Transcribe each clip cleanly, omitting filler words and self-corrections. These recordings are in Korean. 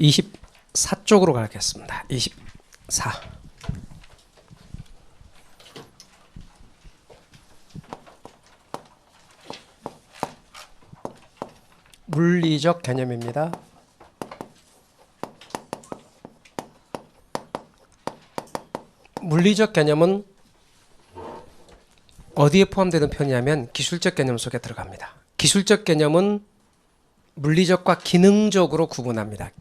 24쪽으로 가겠습니다. 24. 물리적 개념입니다. 물리적 개념은 어디에 포함되는 편이냐면 기술적 개념 속에 들어갑니다. 기술적 개념은 물리적과 기능적으로 구분합니다.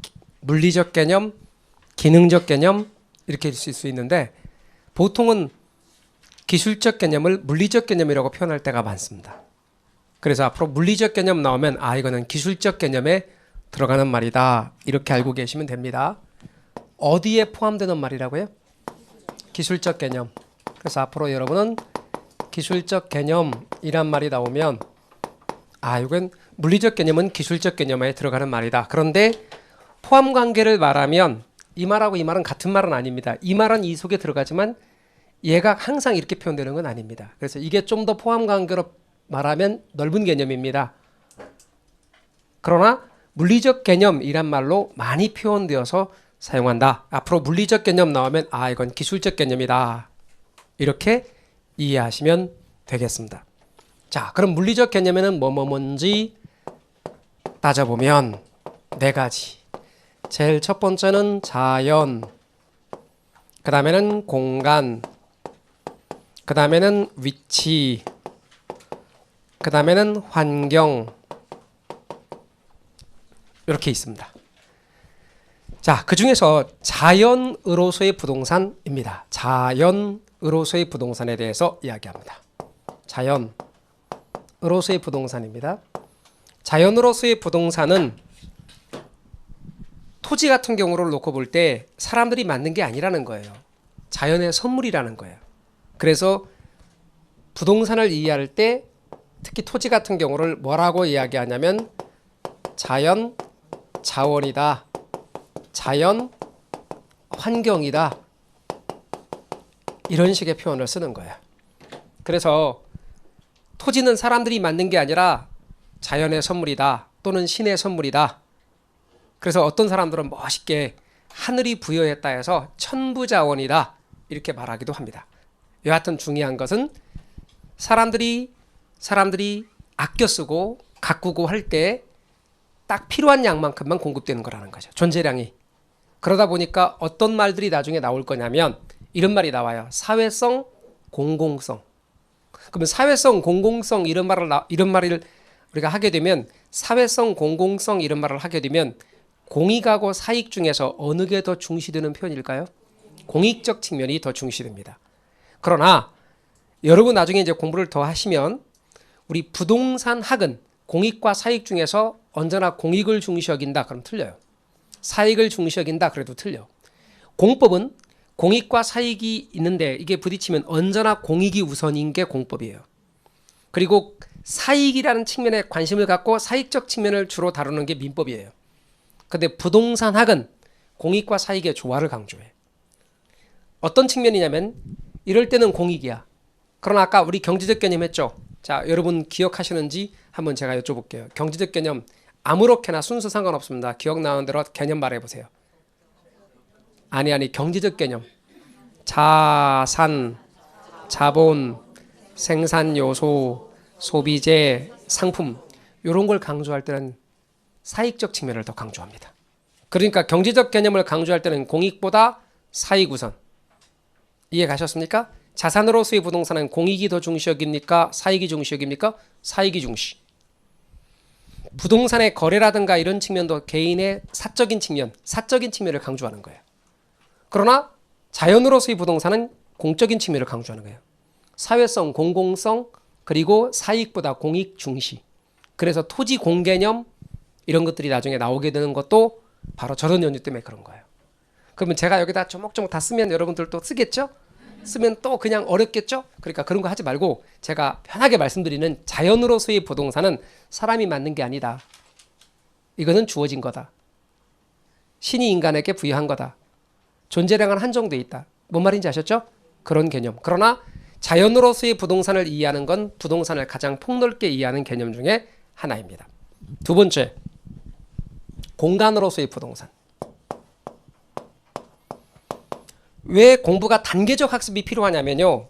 물리적 개념, 기능적 개념 이렇게 쓸 수 있는데 보통은 기술적 개념을 물리적 개념이라고 표현할 때가 많습니다. 그래서 앞으로 물리적 개념 나오면 아 이거는 기술적 개념에 들어가는 말이다 이렇게 알고 계시면 됩니다. 어디에 포함되는 말이라고요? 기술적 개념. 그래서 앞으로 여러분은 기술적 개념이란 말이 나오면 아 이건 물리적 개념은 기술적 개념에 들어가는 말이다. 그런데 포함 관계를 말하면 이 말하고 이 말은 같은 말은 아닙니다. 이 말은 이 속에 들어가지만 얘가 항상 이렇게 표현되는 건 아닙니다. 그래서 이게 좀 더 포함 관계로 말하면 넓은 개념입니다. 그러나 물리적 개념이란 말로 많이 표현되어서 사용한다. 앞으로 물리적 개념 나오면 아 이건 기술적 개념이다. 이렇게 이해하시면 되겠습니다. 자, 그럼 물리적 개념에는 뭔지 따져보면 네 가지. 제일 첫 번째는 자연, 그 다음에는 공간, 그 다음에는 위치, 그 다음에는 환경 이렇게 있습니다. 자, 그 중에서 자연으로서의 부동산입니다. 자연으로서의 부동산에 대해서 이야기합니다. 자연으로서의 부동산입니다. 자연으로서의 부동산은 토지 같은 경우를 놓고 볼 때 사람들이 만든 게 아니라는 거예요. 자연의 선물이라는 거예요. 그래서 부동산을 이해할 때 특히 토지 같은 경우를 뭐라고 이야기하냐면 자연 자원이다. 자연 환경이다. 이런 식의 표현을 쓰는 거예요. 그래서 토지는 사람들이 만든 게 아니라 자연의 선물이다. 또는 신의 선물이다. 그래서 어떤 사람들은 멋있게 하늘이 부여했다 해서 천부자원이다. 이렇게 말하기도 합니다. 여하튼 중요한 것은 사람들이 아껴 쓰고 가꾸고 할 때 딱 필요한 양만큼만 공급되는 거라는 거죠. 존재량이. 그러다 보니까 어떤 말들이 나중에 나올 거냐면 이런 말이 나와요. 사회성, 공공성. 그러면 사회성, 공공성 이런 말을 우리가 하게 되면 사회성, 공공성 이런 말을 하게 되면 공익하고 사익 중에서 어느 게 더 중시되는 표현일까요? 공익적 측면이 더 중시됩니다. 그러나 여러분 나중에 이제 공부를 더 하시면 우리 부동산 학은 공익과 사익 중에서 언제나 공익을 중시 여긴다. 그럼 틀려요. 사익을 중시 여긴다. 그래도 틀려. 공법은 공익과 사익이 있는데 이게 부딪히면 언제나 공익이 우선인 게 공법이에요. 그리고 사익이라는 측면에 관심을 갖고 사익적 측면을 주로 다루는 게 민법이에요. 근데 부동산 학은 공익과 사익의 조화를 강조해. 어떤 측면이냐면 이럴 때는 공익이야. 그러나 아까 우리 경제적 개념 했죠. 자, 여러분 기억하시는지 한번 제가 여쭤볼게요. 경제적 개념 아무렇게나 순서 상관없습니다. 기억나는 대로 개념 말해보세요. 아니 경제적 개념. 자산, 자본, 생산 요소, 소비재, 상품 이런 걸 강조할 때는 사익적 측면을 더 강조합니다. 그러니까 경제적 개념을 강조할 때는 공익보다 사익 우선. 이해 가셨습니까? 자산으로서의 부동산은 공익이 더 중시 여깁니까? 사익이 중시 여깁니까? 사익이 중시. 부동산의 거래라든가 이런 측면도 개인의 사적인 측면을 강조하는 거예요. 그러나 자연으로서의 부동산은 공적인 측면을 강조하는 거예요. 사회성, 공공성, 그리고 사익보다 공익 중시. 그래서 토지 공개념 이런 것들이 나중에 나오게 되는 것도 바로 저런 연유 때문에 그런 거예요. 그러면 제가 여기다 조목조목 다 쓰면 여러분들 또 쓰겠죠? 쓰면 또 그냥 어렵겠죠? 그러니까 그런 거 하지 말고 제가 편하게 말씀드리는 자연으로서의 부동산은 사람이 만든 게 아니다. 이거는 주어진 거다. 신이 인간에게 부여한 거다. 존재량은 한정돼 있다. 뭔 말인지 아셨죠? 그런 개념. 그러나 자연으로서의 부동산을 이해하는 건 부동산을 가장 폭넓게 이해하는 개념 중에 하나입니다. 두 번째, 공간으로서의 부동산. 왜 공부가 단계적 학습이 필요하냐면요.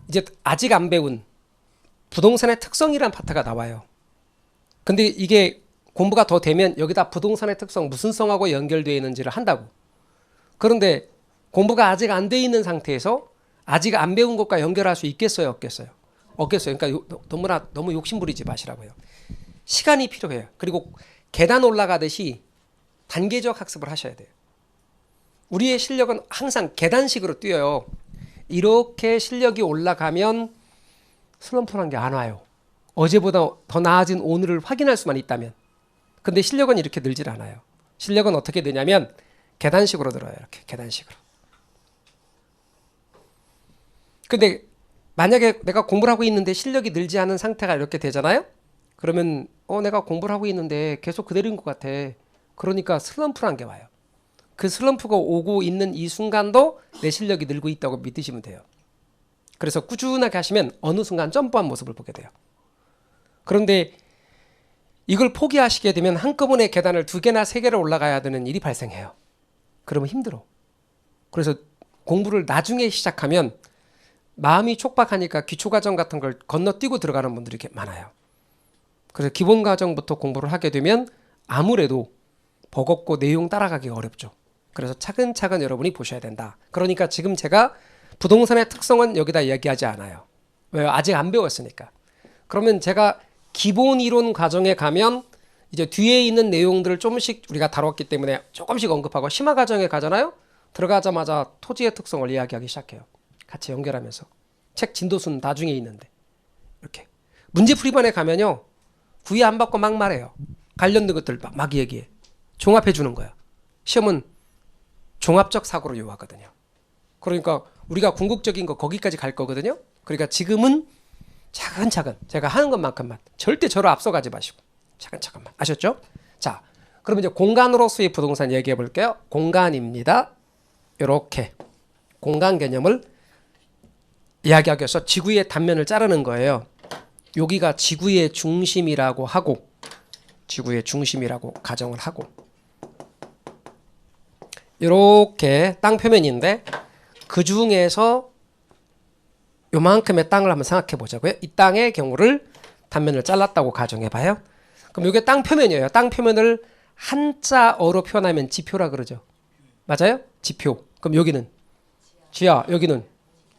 이제 아직 안 배운 부동산의 특성이란 파트가 나와요. 근데 이게 공부가 더 되면 여기다 부동산의 특성 무슨 성하고 연결되어 있는지를 한다고. 그런데 공부가 아직 안 돼 있는 상태에서 아직 안 배운 것과 연결할 수 있겠어요, 없겠어요? 없겠어요. 그러니까 너무 욕심 부리지 마시라고요. 시간이 필요해요. 그리고 계단 올라가듯이 단계적 학습을 하셔야 돼요. 우리의 실력은 항상 계단식으로 뛰어요. 이렇게 실력이 올라가면 슬럼프란 게 안 와요. 어제보다 더 나아진 오늘을 확인할 수만 있다면. 근데 실력은 이렇게 늘질 않아요. 실력은 어떻게 되냐면 계단식으로 늘어요. 이렇게 계단식으로. 근데 만약에 내가 공부를 하고 있는데 실력이 늘지 않은 상태가 이렇게 되잖아요. 그러면 내가 공부를 하고 있는데 계속 그대로인 것 같아. 그러니까 슬럼프란 게 와요. 그 슬럼프가 오고 있는 이 순간도 내 실력이 늘고 있다고 믿으시면 돼요. 그래서 꾸준하게 하시면 어느 순간 점프한 모습을 보게 돼요. 그런데 이걸 포기하시게 되면 한꺼번에 계단을 2개나 3개를 올라가야 되는 일이 발생해요. 그러면 힘들어. 그래서 공부를 나중에 시작하면 마음이 촉박하니까 기초과정 같은 걸 건너뛰고 들어가는 분들이 많아요. 그래서 기본과정부터 공부를 하게 되면 아무래도 버겁고 내용 따라가기 어렵죠. 그래서 차근차근 여러분이 보셔야 된다. 그러니까 지금 제가 부동산의 특성은 여기다 이야기하지 않아요. 왜요? 아직 안 배웠으니까. 그러면 제가 기본 이론 과정에 가면 이제 뒤에 있는 내용들을 조금씩 우리가 다뤘기 때문에 조금씩 언급하고 심화 과정에 가잖아요. 들어가자마자 토지의 특성을 이야기하기 시작해요. 같이 연결하면서. 책 진도수는 나중에 있는데. 이렇게. 문제풀이반에 가면요. 구애 안 받고 막 말해요. 관련된 것들 막 얘기해. 종합해 주는 거야. 시험은 종합적 사고로 요하거든요. 그러니까 우리가 궁극적인 거 거기까지 갈 거거든요. 그러니까 지금은 차근차근 제가 하는 것만큼만 절대 저를 앞서가지 마시고 차근차근만. 아셨죠? 자, 그럼 이제 공간으로서의 부동산 얘기해 볼게요. 공간입니다. 이렇게 공간 개념을 이야기하기 위해서 지구의 단면을 자르는 거예요. 여기가 지구의 중심이라고 하고 지구의 중심이라고 가정을 하고 이렇게 땅 표면인데 그 중에서 요만큼의 땅을 한번 생각해 보자고요. 이 땅의 경우를 단면을 잘랐다고 가정해 봐요. 그럼 이게 땅 표면이에요. 땅 표면을 한자어로 표현하면 지표라 그러죠. 맞아요? 지표. 그럼 여기는 지하, 여기는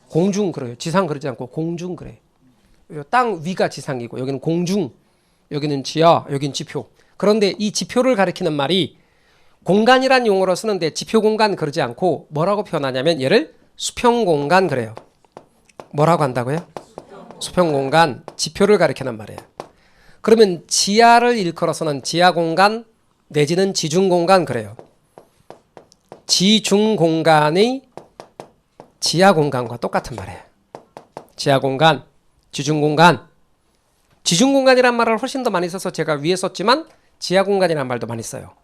공중 그래요. 지상 그러지 않고 공중 그래. 땅 위가 지상이고 여기는 공중, 여기는 지하, 여기는 지표. 그런데 이 지표를 가리키는 말이 공간이란 용어로 쓰는데 지표 공간 그러지 않고 뭐라고 표현하냐면 얘를 수평 공간 그래요. 뭐라고 한다고요? 수평 공간, 지표를 가리키는 말이에요. 그러면 지하를 일컬어서는 지하 공간 내지는 지중 공간 그래요. 지중 공간이 지하 공간과 똑같은 말이에요. 지하 공간, 지중 공간. 지중 공간이란 말을 훨씬 더 많이 써서 제가 위에 썼지만 지하 공간이란 말도 많이 써요.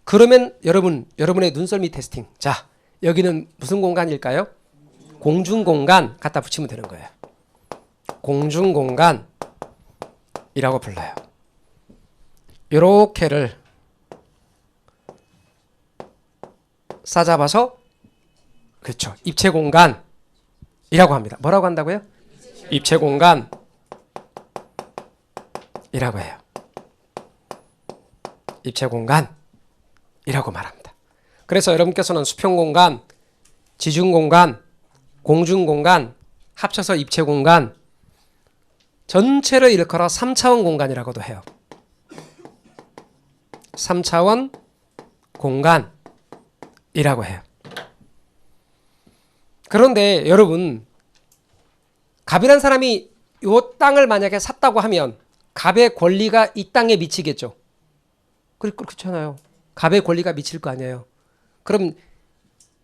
그러면 여러분의 눈썰미 테스팅. 자, 여기는 무슨 공간일까요? 공중 공간 갖다 붙이면 되는 거예요. 공중 공간이라고 불러요. 요렇게를 싸잡아서 그렇죠. 입체 공간이라고 합니다. 뭐라고 한다고요? 입체 공간이라고 해요. 입체 공간이라고 말합니다. 그래서 여러분께서는 수평 공간, 지중 공간, 공중 공간 합쳐서 입체 공간 전체를 일컬어 3차원 공간이라고도 해요. 3차원 공간이라고 해요. 그런데 여러분, 갑이란 사람이 이 땅을 만약에 샀다고 하면 갑의 권리가 이 땅에 미치겠죠. 그렇잖아요. 갑의 권리가 미칠 거 아니에요. 그럼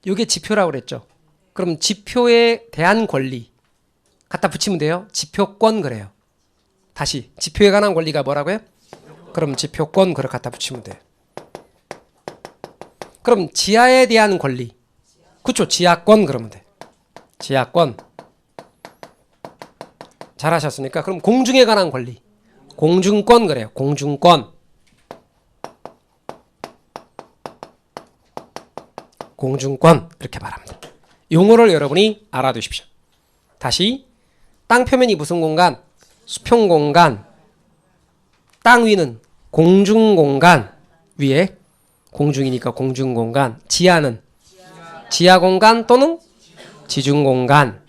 이게 지표라고 그랬죠. 그럼 지표에 대한 권리 갖다 붙이면 돼요. 지표권 그래요. 다시 지표에 관한 권리가 뭐라고요? 그럼 지표권 그걸 갖다 붙이면 돼요. 그럼 지하에 대한 권리 그렇죠. 지하권 그러면 돼. 지하권 잘하셨으니까 그럼 공중에 관한 권리 공중권 그래요. 공중권 공중권 이렇게 말합니다. 용어를 여러분이 알아두십시오. 다시 땅 표면이 무슨 공간? 수평 공간. 땅 위는 공중 공간. 위에 공중이니까 공중 공간. 지하는 지하 공간 또는 지중 공간.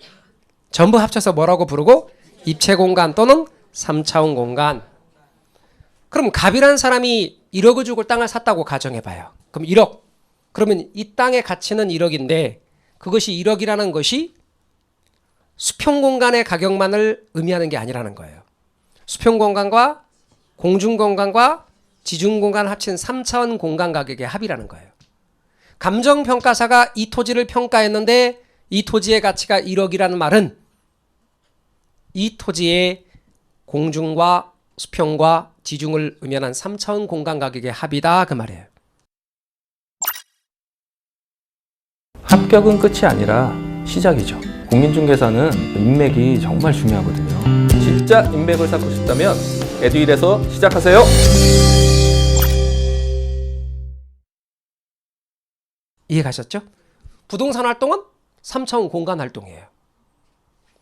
전부 합쳐서 뭐라고 부르고? 입체 공간 또는 3차원 공간. 그럼 갑이라는 사람이 1억을 주고 땅을 샀다고 가정해봐요. 그럼 1억. 그러면 이 땅의 가치는 1억인데 그것이 1억이라는 것이 수평 공간의 가격만을 의미하는 게 아니라는 거예요. 수평 공간과 공중 공간과 지중 공간 합친 3차원 공간 가격의 합이라는 거예요. 감정평가사가 이 토지를 평가했는데 이 토지의 가치가 1억이라는 말은 이 토지의 공중과 수평과 지중을 의미하는 3차원 공간 가격의 합이다 그 말이에요. 합격은 끝이 아니라 시작이죠. 공인중개사는 인맥이 정말 중요하거든요. 진짜 인맥을 쌓고 싶다면 에듀윌에서 시작하세요. 이해 가셨죠? 부동산 활동은 3차원 공간 활동이에요.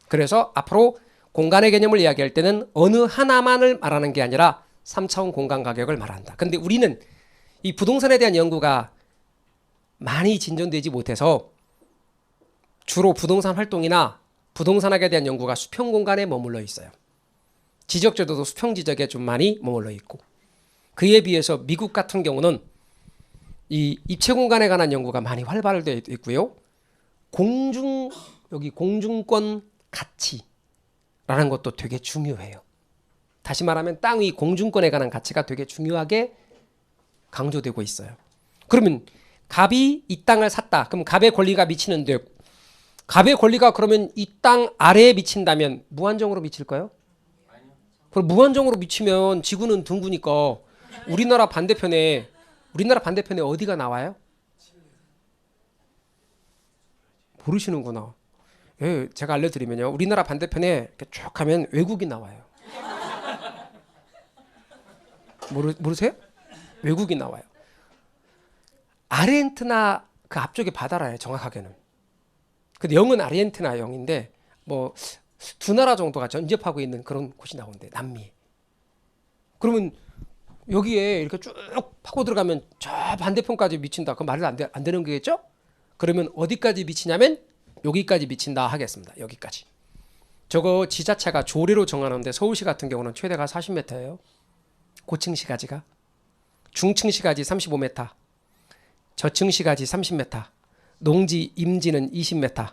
그래서 앞으로 공간의 개념을 이야기할 때는 어느 하나만을 말하는 게 아니라 3차원 공간 가격을 말한다. 근데 우리는 이 부동산에 대한 연구가 많이 진전되지 못해서 주로 부동산 활동이나 부동산학에 대한 연구가 수평 공간에 머물러 있어요. 지적제도도 수평 지적에 좀 많이 머물러 있고, 그에 비해서 미국 같은 경우는 이 입체 공간에 관한 연구가 많이 활발되어 있고요. 여기 공중권 가치라는 것도 되게 중요해요. 다시 말하면 땅 위 공중권에 관한 가치가 되게 중요하게 강조되고 있어요. 그러면 갑이 이 땅을 샀다. 그럼 갑의 권리가 미치는데, 갑의 권리가 그러면 이 땅 아래에 미친다면 무한정으로 미칠까요? 그럼 무한정으로 미치면 지구는 둥그니까 우리나라 반대편에 어디가 나와요? 모르시는구나. 예, 제가 알려드리면요. 우리나라 반대편에 이렇게 쭉 가면 외국이 나와요. 모르세요? 외국이 나와요. 아르헨티나 그 앞쪽에 바다라요, 정확하게는. 근데 영은 아르헨티나 영인데 뭐 두 나라 정도가 전접하고 있는 그런 곳이 나오는데, 남미. 그러면 여기에 이렇게 쭉 파고 들어가면 저 반대편까지 미친다. 그 말이 안 되는 거겠죠? 그러면 어디까지 미치냐면 여기까지 미친다 하겠습니다. 여기까지. 저거 지자체가 조례로 정하는데 서울시 같은 경우는 최대가 40m예요. 고층 시가지가. 중층 시가지 35m. 저층 시가지 30m. 농지, 임지는 20m.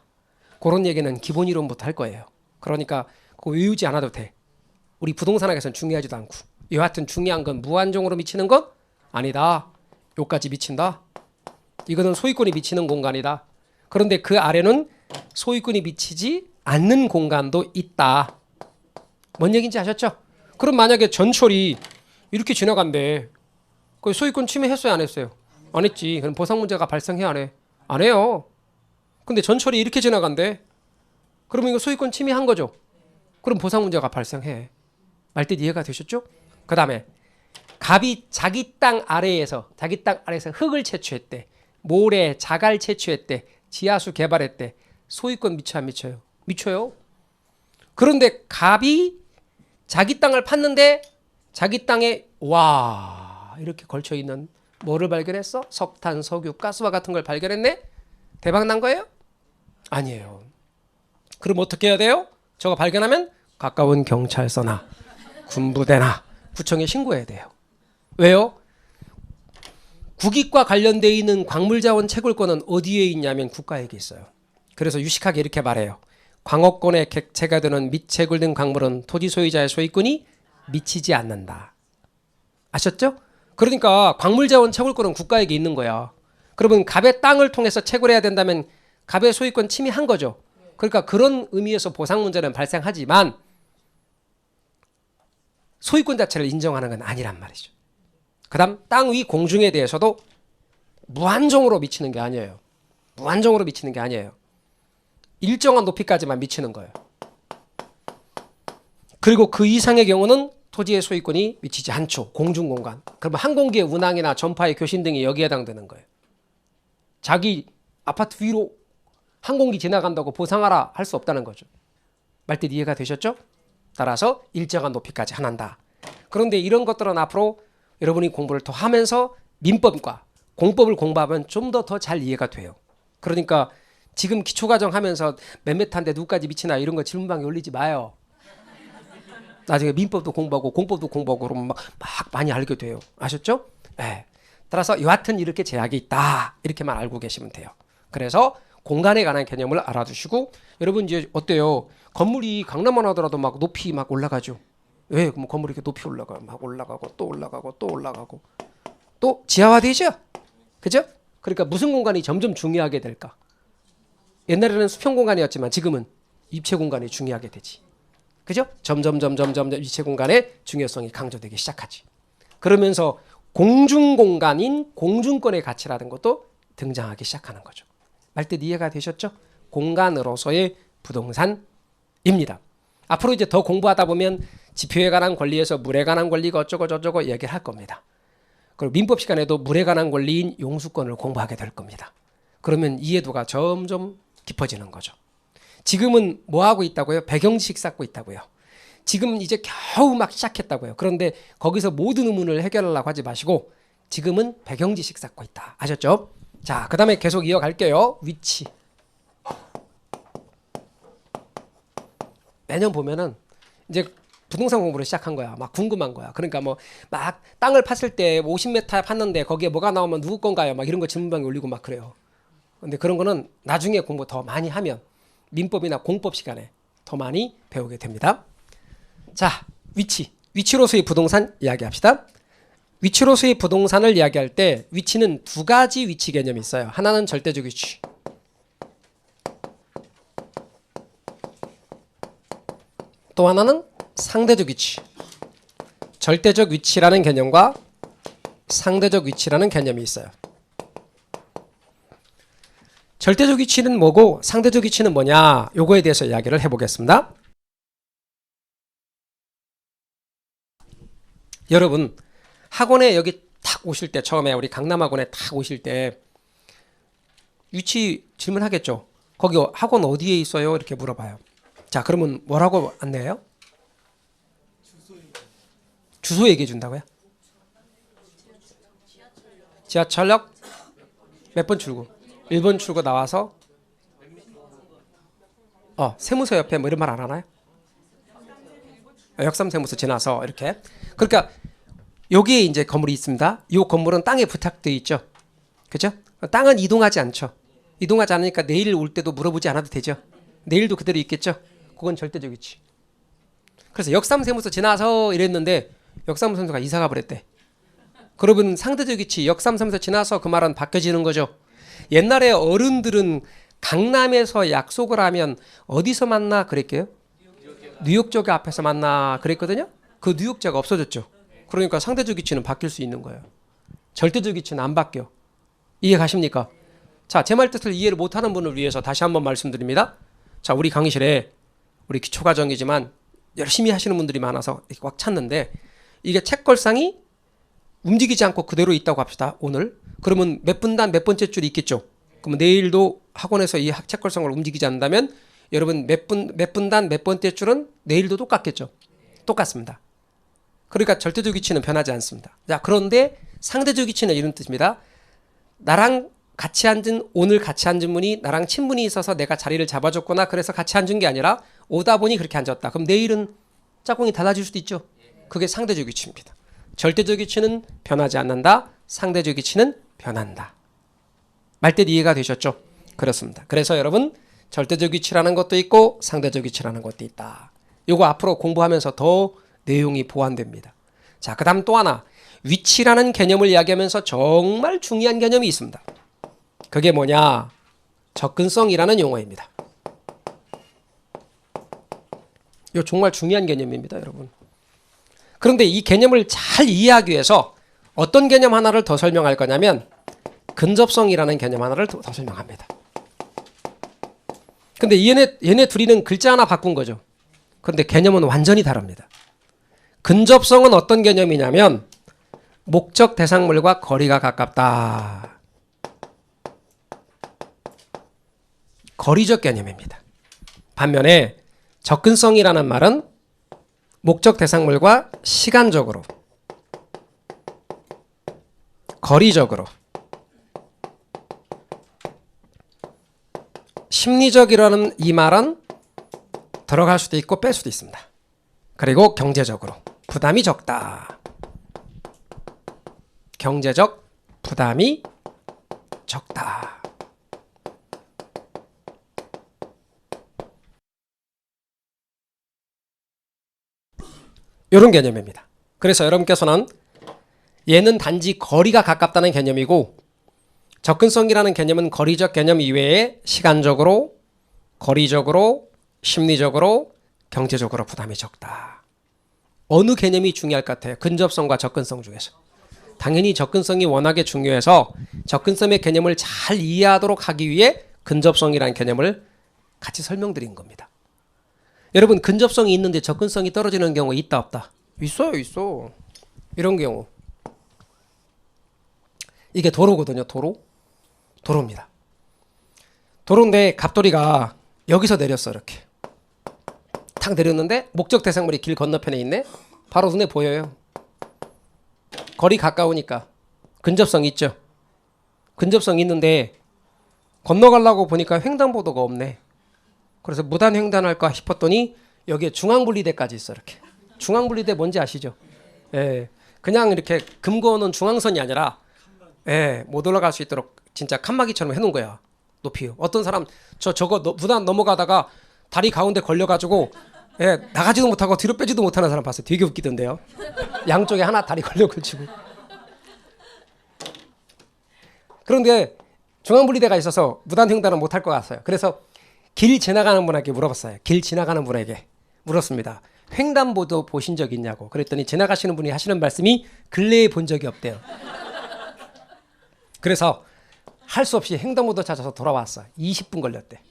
그런 얘기는 기본 이론부터 할 거예요. 그러니까 그거 외우지 않아도 돼. 우리 부동산학에서는 중요하지도 않고. 여하튼 중요한 건 무한정으로 미치는 건 아니다. 여기까지 미친다. 이거는 소유권이 미치는 공간이다. 그런데 그 아래는 소유권이 미치지 않는 공간도 있다. 뭔 얘기인지 아셨죠? 그럼 만약에 전철이 이렇게 지나간대. 그 소유권 침해했어요, 안 했어요? 안 했지. 그럼 보상 문제가 발생해, 안 해? 안 해요. 근데 전철이 이렇게 지나간대. 그러면 이거 소유권 침해한 거죠. 그럼 보상 문제가 발생해. 말뜻 이해가 되셨죠? 그 다음에 갑이 자기 땅 아래에서 흙을 채취했대. 모래, 자갈 채취했대. 지하수 개발했대. 소유권 미쳐 안 미쳐요? 미쳐요. 그런데 갑이 자기 땅을 팠는데 자기 땅에 와 이렇게 걸쳐 있는 뭐를 발견했어? 석탄, 석유, 가스와 같은 걸 발견했네? 대박 난 거예요? 아니에요. 그럼 어떻게 해야 돼요? 저거 발견하면 가까운 경찰서나 군부대나 구청에 신고해야 돼요. 왜요? 국익과 관련되어 있는 광물자원 채굴권은 어디에 있냐면 국가에게 있어요. 그래서 유식하게 이렇게 말해요. 광업권에 객체가 되는 미채굴 등 광물은 토지 소유자의 소유권이 미치지 않는다. 아셨죠? 그러니까 광물자원 채굴권은 국가에게 있는 거야. 그러면 갑의 땅을 통해서 채굴해야 된다면 갑의 소유권 침해한 거죠. 그러니까 그런 의미에서 보상 문제는 발생하지만 소유권 자체를 인정하는 건 아니란 말이죠. 그 다음 땅 위 공중에 대해서도 무한정으로 미치는 게 아니에요. 무한정으로 미치는 게 아니에요. 일정한 높이까지만 미치는 거예요. 그리고 그 이상의 경우는 토지의 소유권이 미치지 않죠. 공중공간. 그러면 항공기의 운항이나 전파의 교신 등이 여기에 해당되는 거예요. 자기 아파트 위로 항공기 지나간다고 보상하라 할 수 없다는 거죠. 말뜻 이해가 되셨죠? 따라서 일정한 높이까지 하난다. 그런데 이런 것들은 앞으로 여러분이 공부를 더 하면서 민법과 공법을 공부하면 좀 더 잘 이해가 돼요. 그러니까 지금 기초과정 하면서 몇 메타인데 누구까지 미치나 이런 거 질문방에 올리지 마요. 나중에 민법도 공부하고 공법도 공부하고 그러면 막 많이 알게 돼요. 아셨죠? 네. 따라서 여하튼 이렇게 제약이 있다. 이렇게만 알고 계시면 돼요. 그래서 공간에 관한 개념을 알아두시고 여러분 이제 어때요? 건물이 강남만 하더라도 막 높이 막 올라가죠. 왜? 그럼 건물이 이렇게 높이 올라가 막 올라가고 또 올라가고 또 올라가고 또 지하화되죠. 그죠? 그러니까 무슨 공간이 점점 중요하게 될까? 옛날에는 수평 공간이었지만 지금은 입체 공간이 중요하게 되지. 그죠? 점점 입체 공간의 중요성이 강조되기 시작하지. 그러면서 공중 공간인 공중권의 가치라는 것도 등장하기 시작하는 거죠. 말뜻 이해가 되셨죠? 공간으로서의 부동산입니다. 앞으로 이제 더 공부하다 보면 지표에 관한 권리에서 물에 관한 권리가 어쩌고 저쩌고 얘기를 할 겁니다. 그리고 민법 시간에도 물에 관한 권리인 용수권을 공부하게 될 겁니다. 그러면 이해도가 점점 깊어지는 거죠. 지금은 뭐 하고 있다고요? 배경지식 쌓고 있다고요. 지금 이제 겨우 막 시작했다고요. 그런데 거기서 모든 의문을 해결하려고 하지 마시고 지금은 배경지식 쌓고 있다. 아셨죠? 자, 그 다음에 계속 이어갈게요. 위치. 매년 보면은 이제 부동산 공부를 시작한 거야. 막 궁금한 거야. 그러니까 뭐 막 땅을 팠을 때 50m 팠는데 거기에 뭐가 나오면 누구 건가요? 막 이런 거 질문방에 올리고 막 그래요. 근데 그런 거는 나중에 공부 더 많이 하면 민법이나 공법 시간에 더 많이 배우게 됩니다. 자, 위치. 위치로서의 부동산 이야기합시다. 위치로서의 부동산을 이야기할 때 위치는 두 가지 위치 개념이 있어요. 하나는 절대적 위치. 또 하나는 상대적 위치. 절대적 위치라는 개념과 상대적 위치라는 개념이 있어요. 절대적 위치는 뭐고 상대적 위치는 뭐냐? 요거에 대해서 이야기를 해보겠습니다. 여러분 학원에 여기 탁 오실 때 처음에 우리 강남학원에 탁 오실 때 위치 질문하겠죠. 거기 학원 어디에 있어요? 이렇게 물어봐요. 자, 그러면 뭐라고 안내해요? 주소 얘기해 준다고요? 지하철역 몇 번 출구? 1번 출구 나와서 세무서 옆에 뭐 이런 말 안 하나요? 역삼세무서 지나서 이렇게. 그러니까 여기에 이제 건물이 있습니다. 이 건물은 땅에 부탁되어 있죠. 그죠? 땅은 이동하지 않죠. 이동하지 않으니까 내일 올 때도 물어보지 않아도 되죠. 내일도 그대로 있겠죠. 그건 절대적 위치. 그래서 역삼세무서 지나서 이랬는데 역삼세무서가 이사가 버렸대. 그러면 상대적 위치 역삼세무서 지나서 그 말은 바뀌어지는 거죠. 옛날에 어른들은 강남에서 약속을 하면 어디서 만나 그랬게요? 뉴욕역 앞에서 만나 그랬거든요. 그 뉴욕자가 없어졌죠. 그러니까 상대적 위치는 바뀔 수 있는 거예요. 절대적 위치는 안 바뀌어. 이해 가십니까? 자, 제 말 뜻을 이해를 못하는 분을 위해서 다시 한번 말씀드립니다. 자, 우리 강의실에 우리 기초과정이지만 열심히 하시는 분들이 많아서 이렇게 꽉 찼는데 이게 책걸상이 움직이지 않고 그대로 있다고 합시다. 오늘. 그러면 몇 분단 몇 번째 줄이 있겠죠. 그러면 내일도 학원에서 이 책걸상을 움직이지 않는다면 여러분 몇 분단 몇 번째 줄은 내일도 똑같겠죠. 똑같습니다. 그러니까 절대적 위치는 변하지 않습니다. 자, 그런데 상대적 위치는 이런 뜻입니다. 나랑 같이 앉은 오늘 같이 앉은 분이 나랑 친분이 있어서 내가 자리를 잡아줬거나 그래서 같이 앉은 게 아니라 오다 보니 그렇게 앉았다. 그럼 내일은 짝꿍이 달라질 수도 있죠. 그게 상대적 위치입니다. 절대적 위치는 변하지 않는다. 상대적 위치는 변한다. 말뜻 이해가 되셨죠? 그렇습니다. 그래서 여러분 절대적 위치라는 것도 있고 상대적 위치라는 것도 있다. 이거 앞으로 공부하면서 더 내용이 보완됩니다. 자, 그 다음 또 하나 위치라는 개념을 이야기하면서 정말 중요한 개념이 있습니다. 그게 뭐냐? 접근성이라는 용어입니다. 이거 정말 중요한 개념입니다, 여러분. 그런데 이 개념을 잘 이해하기 위해서 어떤 개념 하나를 더 설명할 거냐면 근접성이라는 개념 하나를 더 설명합니다. 근데 얘네 둘이는 글자 하나 바꾼 거죠. 그런데 개념은 완전히 다릅니다. 근접성은 어떤 개념이냐면 목적 대상물과 거리가 가깝다. 거리적 개념입니다. 반면에 접근성이라는 말은 목적 대상물과 시간적으로, 거리적으로, 심리적이라는 이 말은 들어갈 수도 있고 뺄 수도 있습니다. 그리고 경제적으로 부담이 적다. 경제적 부담이 적다. 이런 개념입니다. 그래서 여러분께서는 얘는 단지 거리가 가깝다는 개념이고 접근성이라는 개념은 거리적 개념 이외에 시간적으로, 거리적으로, 심리적으로, 경제적으로 부담이 적다. 어느 개념이 중요할 것 같아요? 근접성과 접근성 중에서. 당연히 접근성이 워낙에 중요해서 접근성의 개념을 잘 이해하도록 하기 위해 근접성이라는 개념을 같이 설명드린 겁니다. 여러분, 근접성이 있는데 접근성이 떨어지는 경우 있다 없다? 있어요, 있어. 이런 경우. 이게 도로거든요, 도로. 도로입니다. 도로인데 갑돌이가 여기서 내렸어, 이렇게. 탁 내렸는데 목적 대상물이 길 건너편에 있네. 바로 눈에 보여요. 거리 가까우니까 근접성 있죠. 근접성 있는데 건너가려고 보니까 횡단보도가 없네. 그래서 무단 횡단할까 싶었더니 여기에 중앙분리대까지 있어, 이렇게. 중앙분리대 뭔지 아시죠? 예, 그냥 이렇게 금고는 중앙선이 아니라 예, 못 올라갈 수 있도록 진짜 칸막이처럼 해놓은 거야. 높이. 어떤 사람 저거 무단 넘어가다가 다리 가운데 걸려가지고 예, 나가지도 못하고 뒤로 빼지도 못하는 사람 봤어요. 되게 웃기던데요. 양쪽에 하나 다리 걸려 걸치고. 그런데 중앙분리대가 있어서 무단 횡단은 못할 것 같아요. 그래서 길 지나가는 분에게 물어봤어요. 길 지나가는 분에게 물었습니다. 횡단보도 보신 적 있냐고. 그랬더니 지나가시는 분이 하시는 말씀이 근래에 본 적이 없대요. 그래서 할 수 없이 횡단보도 찾아서 돌아왔어. 20분 걸렸대.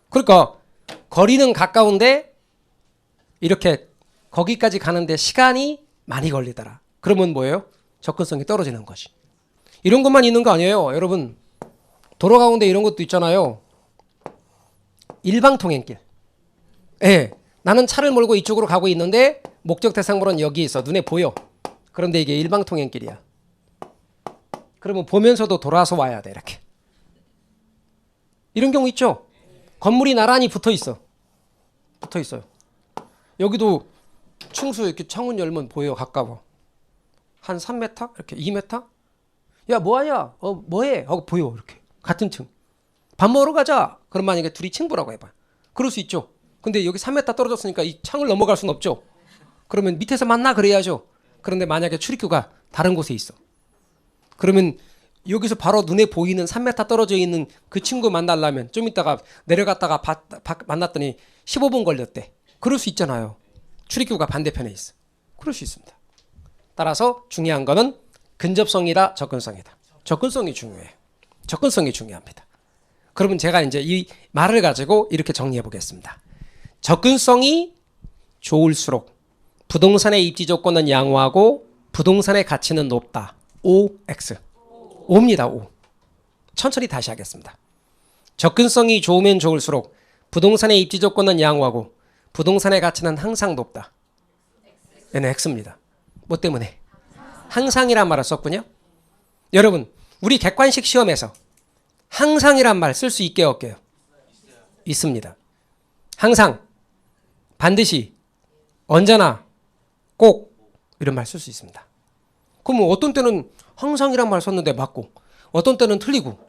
그러니까 거리는 가까운데 이렇게 거기까지 가는데 시간이 많이 걸리더라. 그러면 뭐예요? 접근성이 떨어지는 거지. 이런 것만 있는 거 아니에요. 여러분, 도로 가운데 이런 것도 있잖아요. 일방통행길. 예, 나는 차를 몰고 이쪽으로 가고 있는데 목적 대상물은 여기 있어. 눈에 보여. 그런데 이게 일방통행길이야. 그러면 보면서도 돌아서 와야 돼, 이렇게. 이런 경우 있죠. 건물이 나란히 붙어 있어. 붙어 있어요. 여기도 충수 이렇게 창문 열면 보여. 가까워. 한 3m? 이렇게 2m? 야, 뭐하냐? 뭐해? 하고 보여. 이렇게. 같은 층. 밥 먹으러 가자. 그럼 만약에 둘이 친구라고 해봐. 그럴 수 있죠. 근데 여기 3m 떨어졌으니까 이 창을 넘어갈 수는 없죠. 그러면 밑에서 만나 그래야죠. 그런데 만약에 출입구가 다른 곳에 있어. 그러면 여기서 바로 눈에 보이는 3m 떨어져 있는 그 친구 만나려면 좀 이따가 내려갔다가 만났더니 15분 걸렸대. 그럴 수 있잖아요. 출입구가 반대편에 있어. 그럴 수 있습니다. 따라서 중요한 거는 근접성이다, 접근성이다. 접근성이 중요해요. 접근성이 중요합니다. 그러면 제가 이제 이 말을 가지고 이렇게 정리해 보겠습니다. 접근성이 좋을수록 부동산의 입지 조건은 양호하고 부동산의 가치는 높다. OX. O입니다. O. 천천히 다시 하겠습니다. 접근성이 좋으면 좋을수록 부동산의 입지 조건은 양호하고 부동산의 가치는 항상 높다. 얘는 X입니다. 뭐 때문에? 항상이란 말을 썼군요. 여러분, 우리 객관식 시험에서 항상이란 말 쓸 수 있게요, 없게요? 있습니다. 항상, 반드시, 언제나, 꼭 이런 말 쓸 수 있습니다. 그럼 어떤 때는 항상이란 말 썼는데 맞고 어떤 때는 틀리고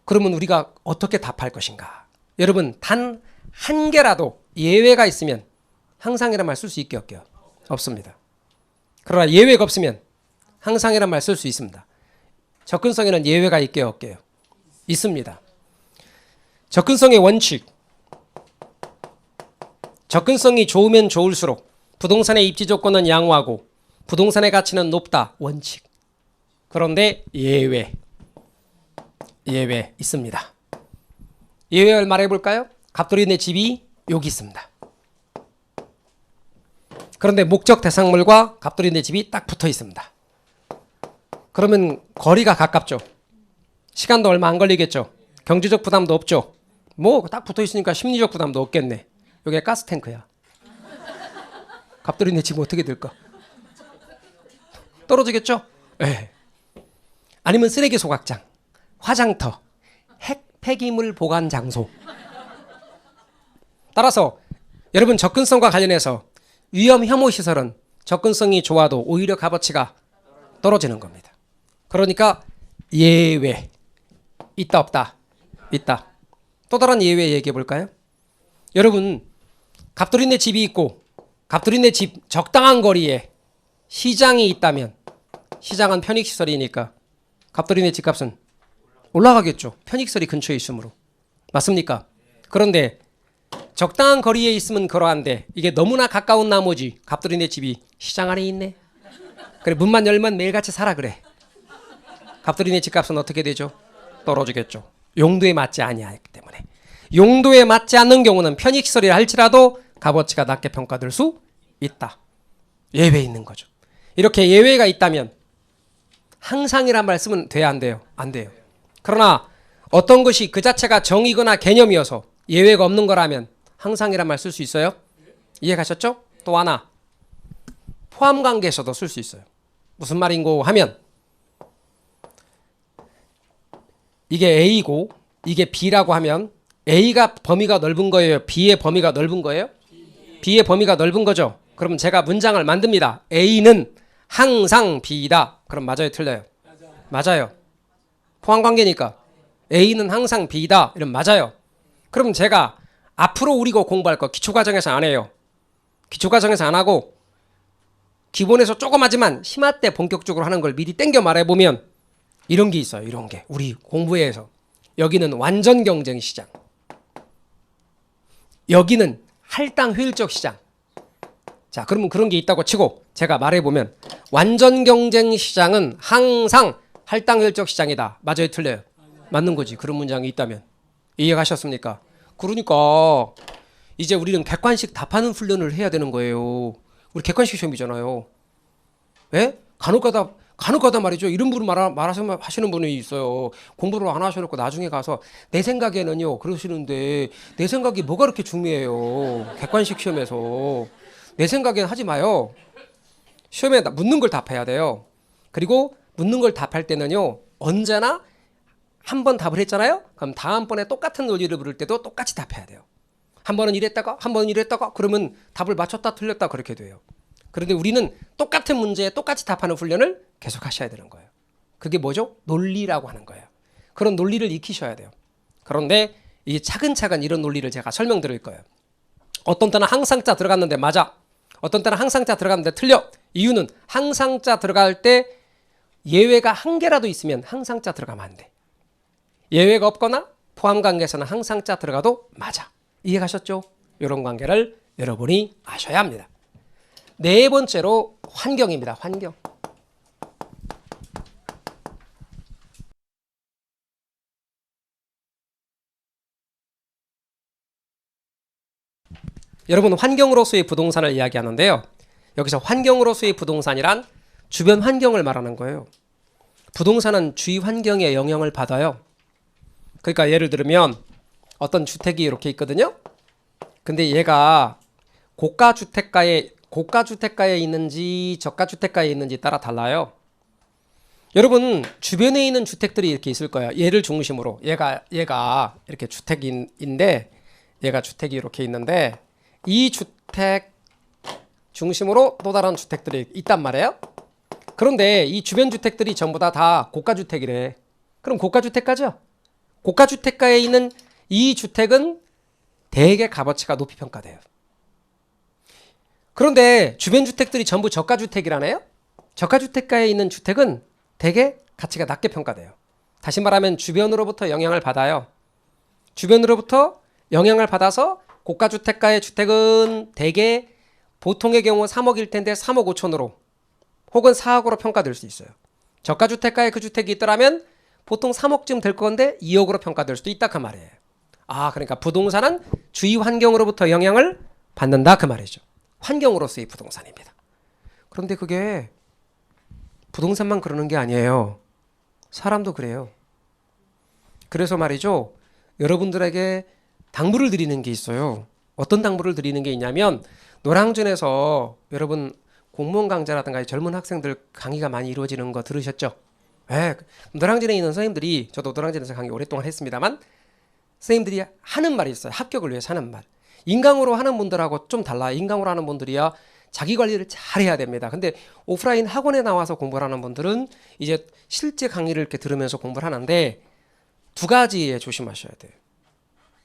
그러면 우리가 어떻게 답할 것인가? 여러분, 단 한 개라도 예외가 있으면 항상이란 말 쓸 수 있게 없게요? 없습니다. 그러나 예외가 없으면 항상이란 말 쓸 수 있습니다. 접근성에는 예외가 있게요, 없게요? 있습니다. 접근성의 원칙. 접근성이 좋으면 좋을수록 부동산의 입지 조건은 양호하고 부동산의 가치는 높다. 원칙. 그런데 예외 있습니다. 예외를 말해 볼까요? 갑돌이네 집이 여기 있습니다. 그런데 목적 대상물과 갑돌이네 집이 딱 붙어 있습니다. 그러면 거리가 가깝죠. 시간도 얼마 안 걸리겠죠. 경제적 부담도 없죠. 뭐 딱 붙어 있으니까 심리적 부담도 없겠네. 여기가 가스탱크야. 갑돌이네 집 어떻게 될까? 떨어지겠죠? 네. 아니면 쓰레기 소각장, 화장터, 핵 폐기물 보관 장소. 따라서 여러분 접근성과 관련해서 위험 혐오 시설은 접근성이 좋아도 오히려 값어치가 떨어지는 겁니다. 그러니까 예외 있다 없다? 있다. 또 다른 예외 얘기해 볼까요? 여러분 갑돌이네 집이 있고 갑돌이네 집 적당한 거리에 시장이 있다면 시장은 편익시설이니까 갑돌이네 집값은 올라가겠죠. 편익시설이 근처에 있으므로. 맞습니까? 그런데 적당한 거리에 있으면 그러한데 이게 너무나 가까운 나머지 갑돌이네 집이 시장 안에 있네. 그래 문만 열면 매일같이 살아 그래. 갑돌이네 집값은 어떻게 되죠? 떨어지겠죠. 용도에 맞지 아니하기 때문에. 용도에 맞지 않는 경우는 편익시설이라 할지라도 값어치가 낮게 평가될 수 있다. 예외 있는 거죠. 이렇게 예외가 있다면 항상이란 말씀은 돼야 안 돼요? 안 돼요. 그러나 어떤 것이 그 자체가 정의거나 개념이어서 예외가 없는 거라면 항상이란 말 쓸 수 있어요? 이해 가셨죠? 또 하나 포함관계에서도 쓸 수 있어요. 무슨 말인고 하면 이게 A고 이게 B라고 하면 A가 범위가 넓은 거예요? B의 범위가 넓은 거예요? B의 범위가 넓은 거죠. 그럼 제가 문장을 만듭니다. A는 항상 B다. 그럼 맞아요? 틀려요? 맞아요. 포함관계니까 A는 항상 B다. 이러면 맞아요. 그럼 제가 앞으로 우리가 공부할 거 기초과정에서 안 해요. 기초과정에서 안 하고 기본에서 조금 하지만 심화 때 본격적으로 하는 걸 미리 땡겨 말해보면 이런 게 있어요. 이런 게 우리 공부에서 여기는 완전 경쟁 시장, 여기는 할당 효율적 시장. 자, 그러면 그런 게 있다고 치고 제가 말해보면 완전 경쟁 시장은 항상 할당 효율적 시장이다. 맞아요? 틀려요? 맞는 거지. 그런 문장이 있다면. 이해가셨습니까? 그러니까 이제 우리는 객관식 답하는 훈련을 해야 되는 거예요. 우리 객관식 시험이잖아요. 예? 간혹가다 말이죠. 이런 분을 하시는 분이 있어요. 공부를 안 하셔놓고 나중에 가서 내 생각에는요 그러시는데 내 생각이 뭐가 그렇게 중요해요. 객관식 시험에서 내 생각에는 하지 마요. 시험에 묻는 걸 답해야 돼요. 그리고 묻는 걸 답할 때는요 언제나 한 번 답을 했잖아요. 그럼 다음번에 똑같은 논리를 물을 때도 똑같이 답해야 돼요. 한 번은 이랬다가 한 번은 이랬다가 그러면 답을 맞췄다 틀렸다 그렇게 돼요. 그런데 우리는 똑같은 문제에 똑같이 답하는 훈련을 계속 하셔야 되는 거예요. 그게 뭐죠? 논리라고 하는 거예요. 그런 논리를 익히셔야 돼요. 그런데 이 차근차근 이런 논리를 제가 설명드릴 거예요. 어떤 때는 항상자 들어갔는데 맞아. 어떤 때는 항상자 들어갔는데 틀려. 이유는 항상자 들어갈 때 예외가 한 개라도 있으면 항상자 들어가면 안 돼. 예외가 없거나 포함관계에서는 항상자 들어가도 맞아. 이해가셨죠? 이런 관계를 여러분이 아셔야 합니다. 네 번째로 환경입니다. 환경. 여러분 환경으로서의 부동산을 이야기하는데요. 여기서 환경으로서의 부동산이란 주변 환경을 말하는 거예요. 부동산은 주위 환경에 영향을 받아요. 그러니까 예를 들면 어떤 주택이 이렇게 있거든요. 근데 얘가 고가주택가에 있는지 저가주택가에 있는지 따라 달라요. 여러분 주변에 있는 주택들이 이렇게 있을 거예요. 얘를 중심으로 얘가 이렇게 주택인데 얘가 주택이 이렇게 있는데 이 주택 중심으로 또 다른 주택들이 있단 말이에요. 그런데 이 주변 주택들이 전부 다 고가주택이래. 그럼 고가주택가죠? 고가주택가에 있는 이 주택은 대개 값어치가 높이 평가돼요. 그런데 주변 주택들이 전부 저가주택이라네요? 저가주택가에 있는 주택은 대개 가치가 낮게 평가돼요. 다시 말하면 주변으로부터 영향을 받아요. 주변으로부터 영향을 받아서 고가주택가의 주택은 대개 보통의 경우 3억일 텐데 3억 5천으로 혹은 4억으로 평가될 수 있어요. 저가주택가에 그 주택이 있더라면 보통 3억쯤 될 건데 2억으로 평가될 수도 있다 그 말이에요. 그러니까 부동산은 주위 환경으로부터 영향을 받는다 그 말이죠. 환경으로서의 부동산입니다. 그런데 그게 부동산만 그러는 게 아니에요. 사람도 그래요. 그래서 말이죠. 여러분들에게 당부를 드리는 게 있어요. 어떤 당부를 드리는 게 있냐면 노량진에서 여러분 공무원 강좌라든가 젊은 학생들 강의가 많이 이루어지는 거 들으셨죠? 네. 노량진에 있는 선생님들이 저도 노량진에서 강의 오랫동안 했습니다만 선생님들이 하는 말이 있어요. 합격을 위해서 하는 말. 인강으로 하는 분들하고 좀 달라요. 인강으로 하는 분들이야 자기 관리를 잘 해야 됩니다. 근데 오프라인 학원에 나와서 공부를 하는 분들은 이제 실제 강의를 이렇게 들으면서 공부를 하는데 두 가지에 조심하셔야 돼요.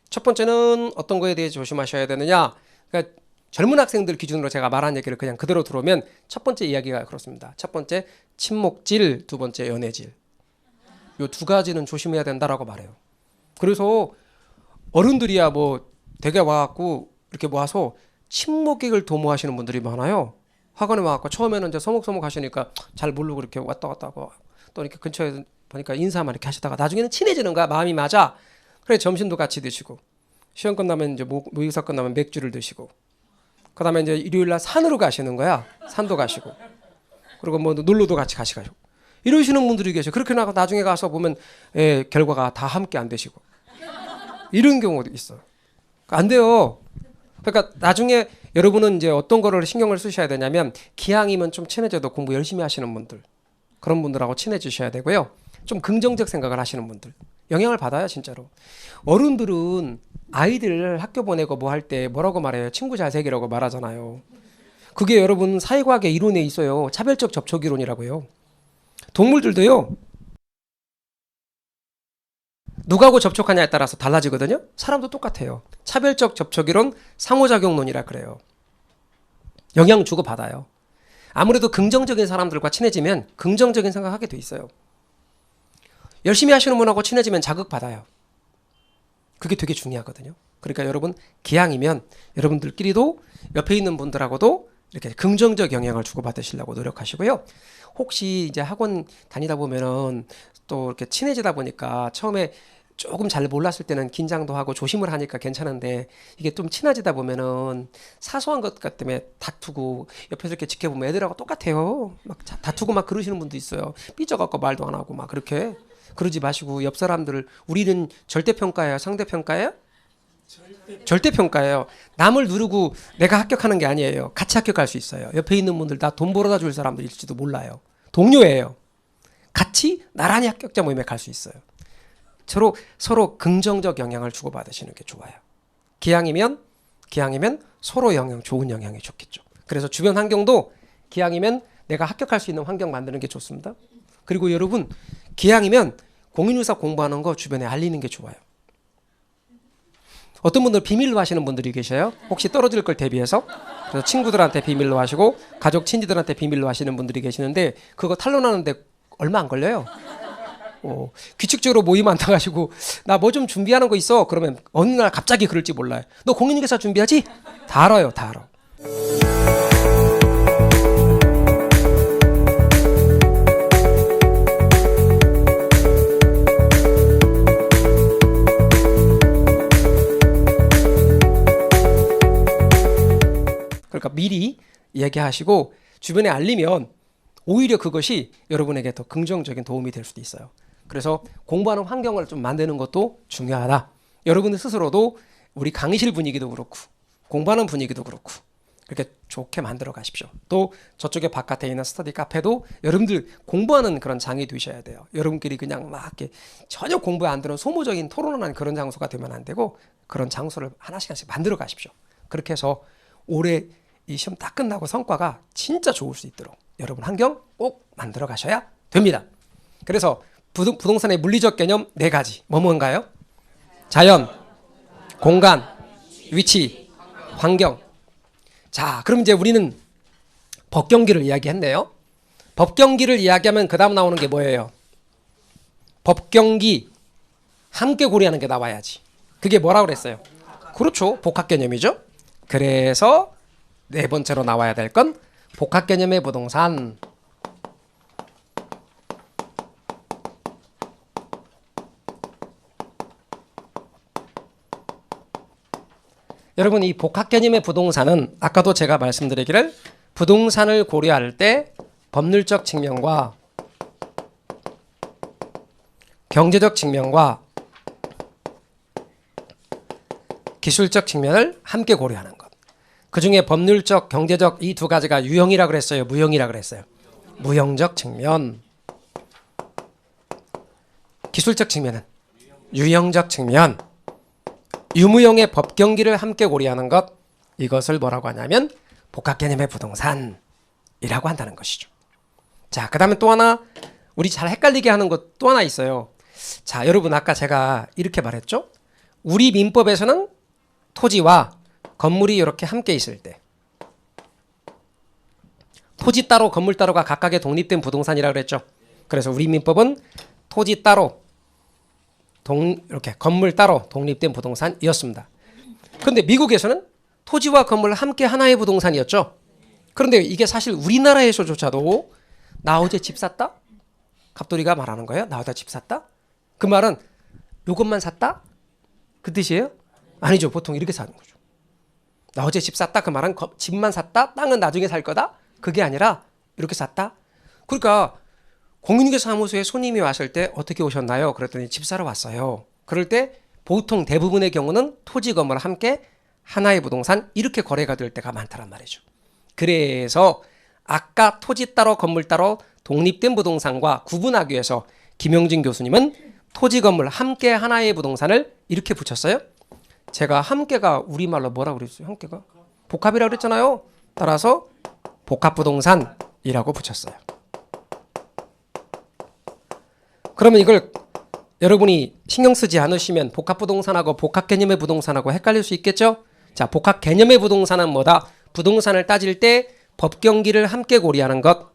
첫 번째는 어떤 거에 대해 조심하셔야 되느냐? 그러니까 젊은 학생들 기준으로 제가 말한 얘기를 그냥 그대로 들어오면 첫 번째 이야기가 그렇습니다. 첫 번째 친목질, 두 번째 연애질. 요 두 가지는 조심해야 된다라고 말해요. 그래서 어른들이야 뭐 되게 와갖고 이렇게 모아서 친목객을 도모하시는 분들이 많아요. 학원에 와갖고 처음에는 이제 서먹서먹 하시니까 잘 모르고 이렇게 왔다 갔다 하고 또 이렇게 근처에 보니까 인사만 이렇게 하시다가 나중에는 친해지는 거야. 마음이 맞아. 그래 점심도 같이 드시고 시험 끝나면 이제 모의고사 끝나면 맥주를 드시고 그다음에 이제 일요일날 산으로 가시는 거야. 산도 가시고 그리고 뭐 놀러도 같이 가시고 이러시는 분들이 계셔. 그렇게 나중에 가서 보면 결과가 다 함께 안 되시고 이런 경우도 있어. 안 돼요. 그러니까 나중에 여러분은 이제 어떤 거를 신경을 쓰셔야 되냐면 기왕이면 좀 친해져도 공부 열심히 하시는 분들 그런 분들하고 친해지셔야 되고요. 좀 긍정적 생각을 하시는 분들 영향을 받아요 진짜로. 어른들은 아이들 학교 보내고 뭐 할 때 뭐라고 말해요? 친구 잘 새기라고 말하잖아요. 그게 여러분 사회과학의 이론에 있어요. 차별적 접촉 이론이라고요. 동물들도요. 누구하고 접촉하냐에 따라서 달라지거든요. 사람도 똑같아요. 차별적 접촉 이론, 상호작용론이라 그래요. 영향 주고 받아요. 아무래도 긍정적인 사람들과 친해지면 긍정적인 생각하게 돼 있어요. 열심히 하시는 분하고 친해지면 자극받아요. 그게 되게 중요하거든요. 그러니까 여러분 기왕이면 여러분들끼리도 옆에 있는 분들하고도 이렇게 긍정적 영향을 주고받으시려고 노력하시고요. 혹시 이제 학원 다니다 보면은 또 이렇게 친해지다 보니까 처음에 조금 잘 몰랐을 때는 긴장도 하고 조심을 하니까 괜찮은데 이게 좀 친해지다 보면은 사소한 것 때문에 다투고 옆에서 이렇게 지켜보면 애들하고 똑같아요. 막 다투고 막 그러시는 분도 있어요. 삐져갖고 말도 안 하고 막 그렇게 그러지 마시고 옆 사람들을 우리는 절대평가예요? 상대평가예요? 절대평가예요. 남을 누르고 내가 합격하는 게 아니에요. 같이 합격할 수 있어요. 옆에 있는 분들 다 돈 벌어다 줄 사람들일지도 몰라요. 동료예요. 같이 나란히 합격자 모임에 갈 수 있어요. 서로 긍정적 영향을 주고받으시는 게 좋아요. 기왕이면 서로 좋은 영향이 좋겠죠. 그래서 주변 환경도 기왕이면 내가 합격할 수 있는 환경 만드는 게 좋습니다. 그리고 여러분 기왕이면 공인중개사 공부하는 거 주변에 알리는 게 좋아요. 어떤 분들 비밀로 하시는 분들이 계셔요. 혹시 떨어질 걸 대비해서 그래서 친구들한테 비밀로 하시고 가족 친지들한테 비밀로 하시는 분들이 계시는데 그거 탄론하는데 얼마 안 걸려요. 규칙적으로 모임 안 나가시고 나 뭐 좀 준비하는 거 있어 그러면 어느 날 갑자기 그럴지 몰라요. 너 공인중개사 준비하지? 다 알아요. 다 알아. 그러니까 미리 얘기하시고 주변에 알리면 오히려 그것이 여러분에게 더 긍정적인 도움이 될 수도 있어요. 그래서 공부하는 환경을 좀 만드는 것도 중요하다. 여러분들 스스로도 우리 강의실 분위기도 그렇고 공부하는 분위기도 그렇고 그렇게 좋게 만들어 가십시오. 또 저쪽에 바깥에 있는 스터디 카페도 여러분들 공부하는 그런 장이 되셔야 돼요. 여러분끼리 그냥 막 이렇게 전혀 공부에 안 되는 소모적인 토론하는 그런 장소가 되면 안 되고 그런 장소를 하나씩 만들어 가십시오. 그렇게 해서 올해 이 시험 딱 끝나고 성과가 진짜 좋을 수 있도록 여러분 환경 꼭 만들어 가셔야 됩니다. 그래서 부동산의 물리적 개념 4가지 뭔가요? 자연, 공간, 위치, 환경. 자, 그럼 이제 우리는 법경기를 이야기했네요. 법경기를 이야기하면 그 다음 나오는 게 뭐예요? 법경기 함께 고려하는 게 나와야지. 그게 뭐라고 그랬어요? 그렇죠. 복합 개념이죠. 그래서 4번째로 나와야 될 건 복합 개념의 부동산. 여러분 이 복합 개념의 부동산은 아까도 제가 말씀드리기를 부동산을 고려할 때 법률적 측면과 경제적 측면과 기술적 측면을 함께 고려하는 것. 그중에 법률적, 경제적 이 두 가지가 유형이라 그랬어요? 무형이라 그랬어요? 무형적 측면. 기술적 측면은 유형적 측면. 유무형의 법 경기를 함께 고려하는 것. 이것을 뭐라고 하냐면 복합 개념의 부동산이라고 한다는 것이죠. 자, 그 다음에 또 하나 우리 잘 헷갈리게 하는 것 또 하나 있어요. 자, 여러분 아까 제가 이렇게 말했죠? 우리 민법에서는 토지와 건물이 이렇게 함께 있을 때 토지 따로 건물 따로가 각각의 독립된 부동산이라고 그랬죠. 그래서 우리 민법은 토지 따로 이렇게 건물 따로 독립된 부동산이었습니다. 그런데 미국에서는 토지와 건물 함께 하나의 부동산이었죠. 그런데 이게 사실 우리나라에서조차도 나 어제 집 샀다? 갑돌이가 말하는 거예요. 나 어제 집 샀다? 그 말은 요것만 샀다? 그 뜻이에요? 아니죠. 보통 이렇게 사는 거죠. 나 어제 집 샀다? 그 말은 집만 샀다? 땅은 나중에 살 거다? 그게 아니라 이렇게 샀다? 그러니까 공인중개사무소에 손님이 왔을 때 어떻게 오셨나요? 그랬더니 집 사러 왔어요. 그럴 때 보통 대부분의 경우는 토지 건물 함께 하나의 부동산 이렇게 거래가 될 때가 많다란 말이죠. 그래서 아까 토지 따로 건물 따로 독립된 부동산과 구분하기 위해서 김용진 교수님은 토지 건물 함께 하나의 부동산을 이렇게 붙였어요. 제가 함께가 우리말로 뭐라고 그랬어요? 함께가 복합이라고 그랬잖아요. 따라서 복합부동산이라고 붙였어요. 그러면 이걸 여러분이 신경 쓰지 않으시면 복합부동산하고 복합개념의 부동산하고 헷갈릴 수 있겠죠? 자, 복합개념의 부동산은 뭐다? 부동산을 따질 때 법경기를 함께 고려하는 것.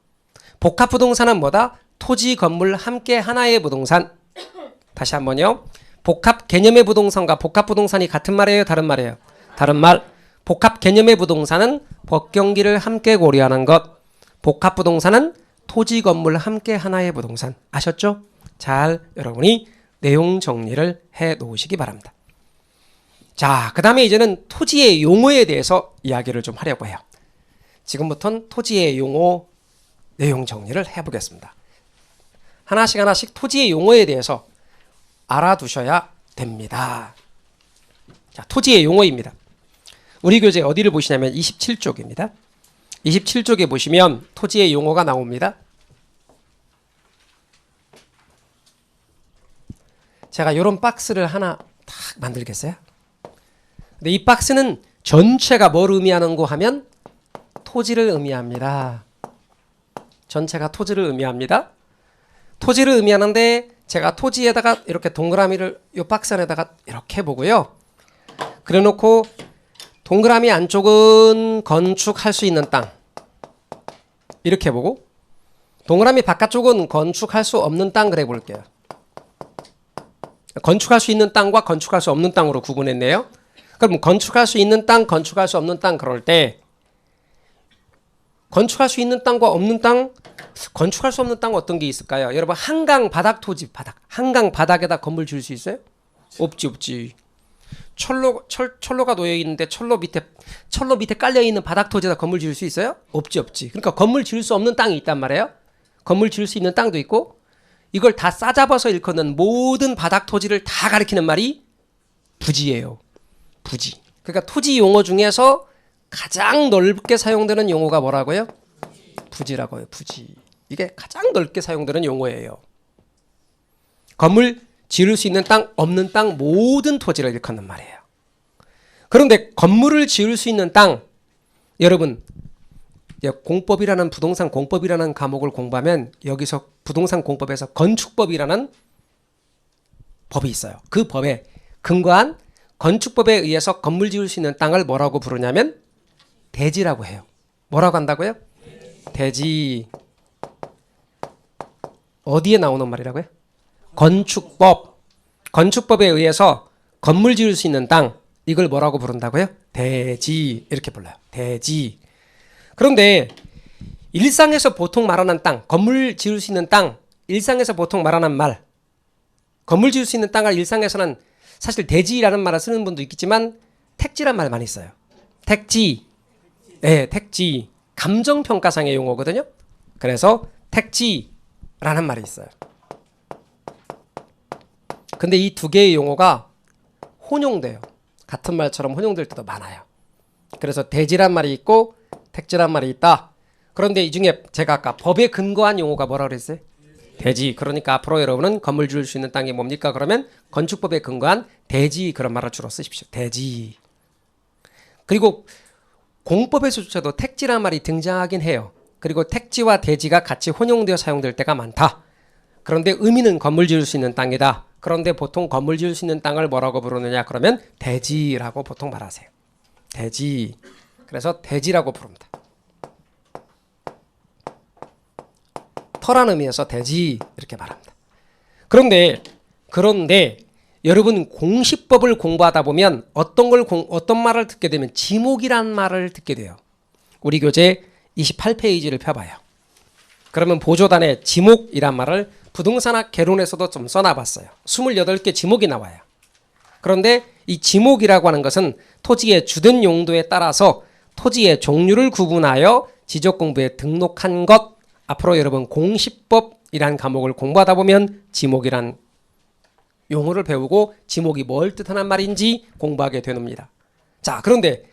복합부동산은 뭐다? 토지, 건물 함께 하나의 부동산. 다시 한번요. 복합개념의 부동산과 복합부동산이 같은 말이에요? 다른 말이에요? 다른 말. 복합개념의 부동산은 법경기를 함께 고려하는 것. 복합부동산은 토지, 건물 함께 하나의 부동산. 아셨죠? 잘 여러분이 내용 정리를 해 놓으시기 바랍니다. 자, 그 다음에 이제는 토지의 용어에 대해서 이야기를 좀 하려고 해요. 지금부터는 토지의 용어 내용 정리를 해보겠습니다. 하나씩 토지의 용어에 대해서 알아두셔야 됩니다. 자, 토지의 용어입니다. 우리 교재 어디를 보시냐면 27쪽입니다. 27쪽에 보시면 토지의 용어가 나옵니다. 제가 이런 박스를 하나 딱 만들겠어요. 근데 이 박스는 전체가 뭘 의미하는고 하면 토지를 의미합니다. 전체가 토지를 의미합니다. 토지를 의미하는데 제가 토지에다가 이렇게 동그라미를 이 박스 안에다가 이렇게 보고요. 그래 놓고 동그라미 안쪽은 건축할 수 있는 땅 이렇게 보고 동그라미 바깥쪽은 건축할 수 없는 땅 그래 볼게요. 건축할 수 있는 땅과 건축할 수 없는 땅으로 구분했네요. 그럼 건축할 수 있는 땅, 건축할 수 없는 땅 그럴 때 건축할 수 있는 땅과 없는 땅, 건축할 수 없는 땅 어떤 게 있을까요? 여러분 한강 바닥 토지, 한강 바닥에다 건물 지을 수 있어요? 없지. 철로가 놓여 있는데 철로 밑에 깔려 있는 바닥 토지에다 건물 지을 수 있어요? 없지. 그러니까 건물 지을 수 없는 땅이 있단 말이에요. 건물 지을 수 있는 땅도 있고 이걸 다 싸잡아서 일컫는 모든 바닥 토지를 다 가리키는 말이 부지예요. 부지. 그러니까 토지 용어 중에서 가장 넓게 사용되는 용어가 뭐라고요? 부지라고 해요. 부지. 이게 가장 넓게 사용되는 용어예요. 건물 지을 수 있는 땅, 없는 땅 모든 토지를 일컫는 말이에요. 그런데 건물을 지을 수 있는 땅, 여러분 공법이라는 부동산 공법이라는 과목을 공부하면 여기서 부동산 공법에서 건축법이라는 법이 있어요. 그 법에 근거한 건축법에 의해서 건물 지을 수 있는 땅을 뭐라고 부르냐면 대지라고 해요. 뭐라고 한다고요? 대지. 어디에 나오는 말이라고요? 건축법. 건축법에 의해서 건물 지을 수 있는 땅 이걸 뭐라고 부른다고요? 대지. 이렇게 불러요. 대지. 그런데 일상에서 보통 말하는 땅, 건물 지을 수 있는 땅, 일상에서 보통 말하는 말, 건물 지을 수 있는 땅을 일상에서는 사실 대지라는 말을 쓰는 분도 있겠지만 택지란 말 많이 써요. 택지. 네, 택지. 감정평가상의 용어거든요. 그래서 택지라는 말이 있어요. 근데 이 두 개의 용어가 혼용돼요. 같은 말처럼 혼용될 때도 많아요. 그래서 대지란 말이 있고 택지란 말이 있다. 그런데 이 중에 제가 아까 법에 근거한 용어가 뭐라 그랬어요? 대지. 그러니까 앞으로 여러분은 건물 지을 수 있는 땅이 뭡니까? 그러면 건축법에 근거한 대지, 그런 말을 주로 쓰십시오. 대지. 그리고 공법에서조차도 택지란 말이 등장하긴 해요. 그리고 택지와 대지가 같이 혼용되어 사용될 때가 많다. 그런데 의미는 건물 지을 수 있는 땅이다. 그런데 보통 건물 지을 수 있는 땅을 뭐라고 부르느냐? 그러면 대지라고 보통 말하세요. 대지. 그래서 대지라고 부릅니다. 터란 의미에서 대지 이렇게 말합니다. 그런데 여러분 공시법을 공부하다 보면 어떤 말을 듣게 되면 지목이란 말을 듣게 돼요. 우리 교재 28페이지를 펴봐요. 그러면 보조단에 지목이란 말을 부동산학 개론에서도 좀 써놔봤어요. 28개 지목이 나와요. 그런데 이 지목이라고 하는 것은 토지의 주된 용도에 따라서 토지의 종류를 구분하여 지적공부에 등록한 것. 앞으로 여러분 공시법이란 과목을 공부하다 보면 지목이란 용어를 배우고 지목이 뭘 뜻하는 말인지 공부하게 되옵니다. 자, 그런데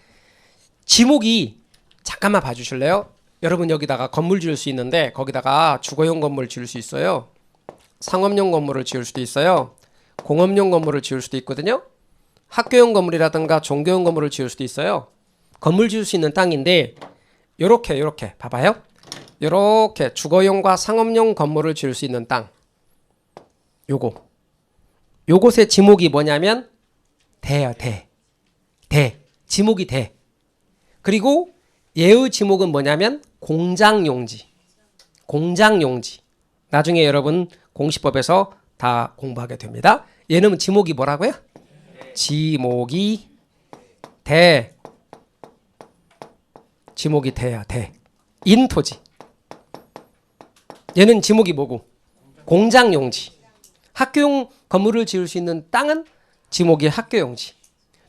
지목이 잠깐만 봐주실래요? 여러분 여기다가 건물 지을 수 있는데 거기다가 주거용 건물을 지을 수 있어요. 상업용 건물을 지을 수도 있어요. 공업용 건물을 지을 수도 있거든요. 학교용 건물이라든가 종교용 건물을 지을 수도 있어요. 건물 지을 수 있는 땅인데 요렇게 봐봐요. 요렇게 주거용과 상업용 건물을 지을 수 있는 땅. 요곳의 지목이 뭐냐면 대야 대. 지목이 대. 그리고 얘의 지목은 뭐냐면 공장용지. 나중에 여러분 공시법에서 다 공부하게 됩니다. 얘는 지목이 뭐라고요? 지목이 대. 지목이 대야 대. 인토지. 얘는 지목이 뭐고? 공장용지. 학교용 건물을 지을 수 있는 땅은 지목이 학교용지.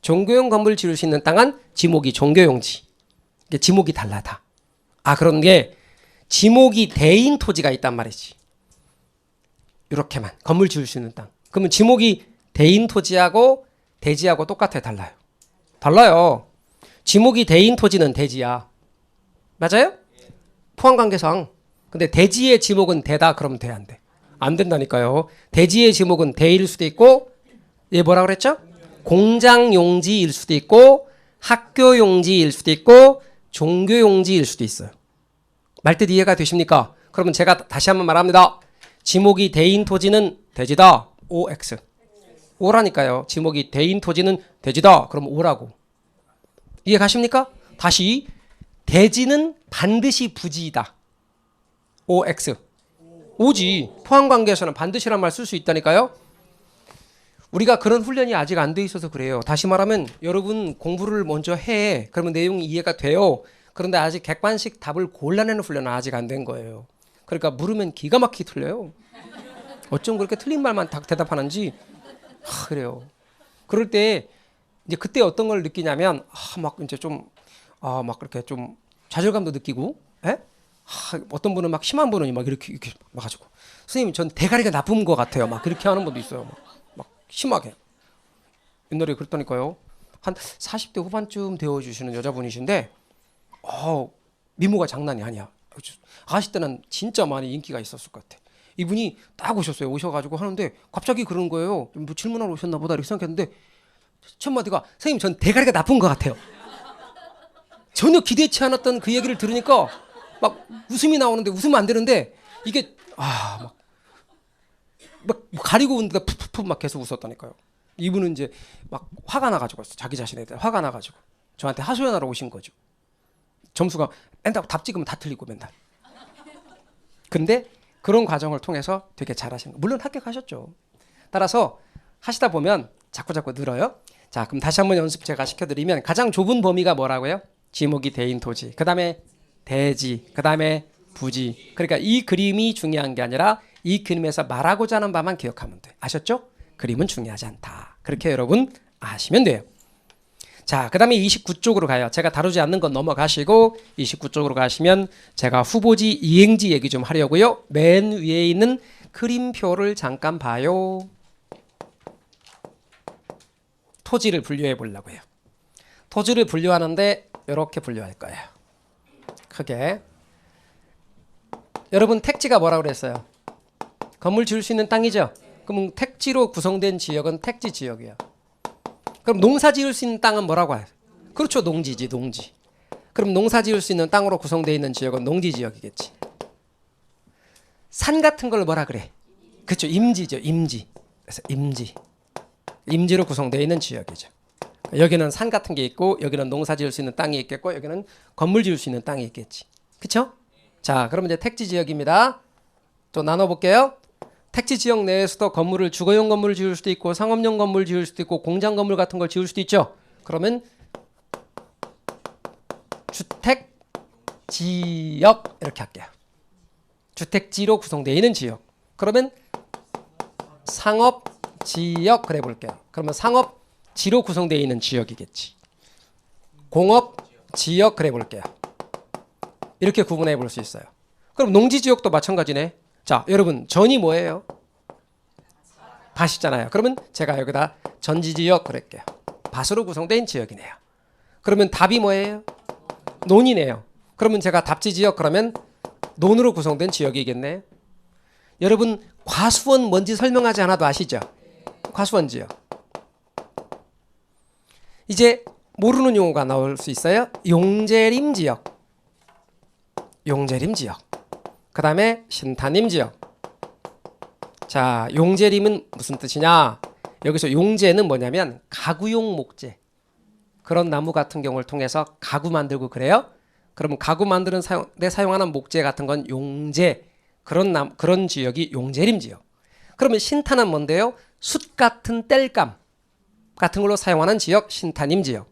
종교용 건물을 지을 수 있는 땅은 지목이 종교용지. 이게 지목이 달라다. 그런 게 지목이 대인 토지가 있단 말이지. 이렇게만 건물 지을 수 있는 땅. 그러면 지목이 대인 토지하고 대지하고 똑같아요, 달라요? 달라요. 지목이 대인 토지는 대지야. 맞아요? 포함관계상. 근데 대지의 지목은 대다 그러면 돼, 안 돼? 안 된다니까요. 대지의 지목은 대일 수도 있고 얘 뭐라 그랬죠? 공장용지일 수도 있고 학교용지일 수도 있고 종교용지일 수도 있어요. 말뜻 이해가 되십니까? 그러면 제가 다시 한번 말합니다. 지목이 대인 토지는 대지다. OX. O라니까요. 지목이 대인 토지는 대지다. 그럼 O라고. 이해 가십니까? 다시 대지는 반드시 부지이다. OX. 오지. 포함관계에서는 반드시란 말 쓸 수 있다니까요. 우리가 그런 훈련이 아직 안 돼 있어서 그래요. 다시 말하면 여러분 공부를 먼저 해. 그러면 내용이 이해가 돼요. 그런데 아직 객관식 답을 골라내는 훈련은 아직 안 된 거예요. 그러니까 물으면 기가 막히게 틀려요. 어쩜 그렇게 틀린 말만 대답하는지 그래요. 그럴 때 이제 그때 어떤 걸 느끼냐면 막 이제 좀 막 그렇게 좀 좌절감도 느끼고, 어떤 분은 막 심한 분은 막 이렇게 막 가지고 선생님 전 대가리가 나쁜 것 같아요. 막 그렇게 하는 분도 있어요. 막 심하게. 옛날에 그랬다니까요. 한 40대 후반쯤 되어주시는 여자분이신데 미모가 장난이 아니야. 아가씨 때는 진짜 많이 인기가 있었을 것 같아. 이분이 딱 오셨어요. 오셔가지고 하는데 갑자기 그런 거예요. 뭐 질문하러 오셨나 보다 이렇게 생각했는데 첫 마디가 선생님 전 대가리가 나쁜 것 같아요. 전혀 기대치 않았던 그 얘기를 들으니까 막 웃음이 나오는데 웃으면 안 되는데 이게 막 가리고 웃는데 푸푸푸 막 계속 웃었다니까요. 이분은 이제 막 화가 나가지고 자기 자신에 대해 화가 나가지고 저한테 하소연하러 오신 거죠. 점수가 맨날 답 찍으면 다 틀리고 맨날. 근데 그런 과정을 통해서 되게 잘하시는 거예요. 물론 합격하셨죠. 따라서 하시다 보면 자꾸 늘어요. 자, 그럼 다시 한번 연습 제가 시켜드리면 가장 좁은 범위가 뭐라고요? 지목이 대인 토지, 그 다음에 대지, 그 다음에 부지. 그러니까 이 그림이 중요한 게 아니라 이 그림에서 말하고자 하는 바만 기억하면 돼. 아셨죠? 그림은 중요하지 않다. 그렇게 여러분 아시면 돼요. 자, 그 다음에 29쪽으로 가요. 제가 다루지 않는 건 넘어가시고 29쪽으로 가시면 제가 후보지 이행지 얘기 좀 하려고요. 맨 위에 있는 그림표를 잠깐 봐요. 토지를 분류해 보려고요. 토지를 분류하는데 이렇게 분류할 거예요. 크게. 여러분 택지가 뭐라고 그랬어요? 건물 지을 수 있는 땅이죠? 그럼 택지로 구성된 지역은 택지 지역이에요. 그럼 농사 지을 수 있는 땅은 뭐라고 해요? 그렇죠. 농지지, 농지. 그럼 농사 지을 수 있는 땅으로 구성되어 있는 지역은 농지 지역이겠지. 산 같은 걸 뭐라 그래? 그렇죠. 임지죠. 임지. 그래서 임지. 임지로 구성되어 있는 지역이죠. 여기는 산 같은 게 있고 여기는 농사 지을 수 있는 땅이 있겠고 여기는 건물 지을 수 있는 땅이 있겠지. 그렇죠? 자, 그럼 이제 택지 지역입니다. 또 나눠볼게요. 택지 지역 내에서도 건물을 주거용 건물을 지을 수도 있고 상업용 건물을 지을 수도 있고 공장 건물 같은 걸 지을 수도 있죠. 그러면 주택 지역 이렇게 할게요. 주택지로 구성되어 있는 지역. 그러면 상업 지역 그래 볼게요. 그러면 상업지로 구성되어 있는 지역이겠지. 공업 지역 그래 볼게요. 이렇게 구분해 볼 수 있어요. 그럼 농지 지역도 마찬가지네. 자, 여러분 전이 뭐예요? 밭이잖아요. 그러면 제가 여기다 전지지역 그럴게요. 밭으로 구성된 지역이네요. 그러면 답이 뭐예요? 논이네요. 그러면 제가 답지지역 그러면 논으로 구성된 지역이겠네. 여러분 과수원 뭔지 설명하지 않아도 아시죠? 과수원 지역. 이제 모르는 용어가 나올 수 있어요. 용재림 지역. 용재림 지역. 그 다음에 신탄림 지역. 자, 용재림은 무슨 뜻이냐? 여기서 용재는 뭐냐면 가구용 목재. 그런 나무 같은 경우를 통해서 가구 만들고 그래요. 그러면 가구 만드는 데 사용하는 목재 같은 건 용재. 그런 지역이 용재림 지역. 그러면 신탄은 뭔데요? 숯 같은 땔감 같은 걸로 사용하는 지역 신탄임 지역.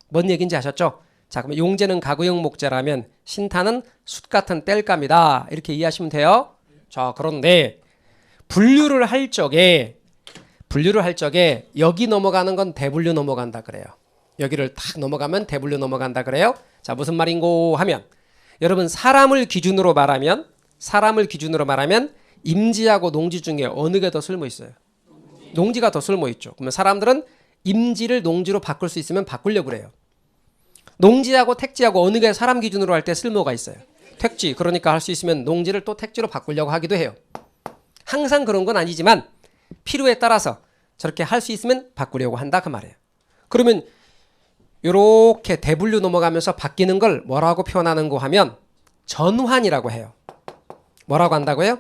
뭔 얘기인지 아셨죠? 자, 그러면 용재는 가구용 목재라면 신탄은 숯 같은 땔감이다. 이렇게 이해하시면 돼요. 자, 그런데 분류를 할 적에 여기 넘어가는 건 대분류 넘어간다 그래요. 여기를 탁 넘어가면 대분류 넘어간다 그래요. 자, 무슨 말인고 하면 여러분 사람을 기준으로 말하면 임지하고 농지 중에 어느 게 더 쓸모 있어요? 농지가 더 쓸모 있죠. 그러면 사람들은 임지를 농지로 바꿀 수 있으면 바꾸려고 그래요. 농지하고 택지하고 어느 게 사람 기준으로 할 때 쓸모가 있어요? 택지. 그러니까 할 수 있으면 농지를 또 택지로 바꾸려고 하기도 해요. 항상 그런 건 아니지만 필요에 따라서 저렇게 할 수 있으면 바꾸려고 한다 그 말이에요. 그러면 이렇게 대분류 넘어가면서 바뀌는 걸 뭐라고 표현하는 거 하면 전환이라고 해요. 뭐라고 한다고요?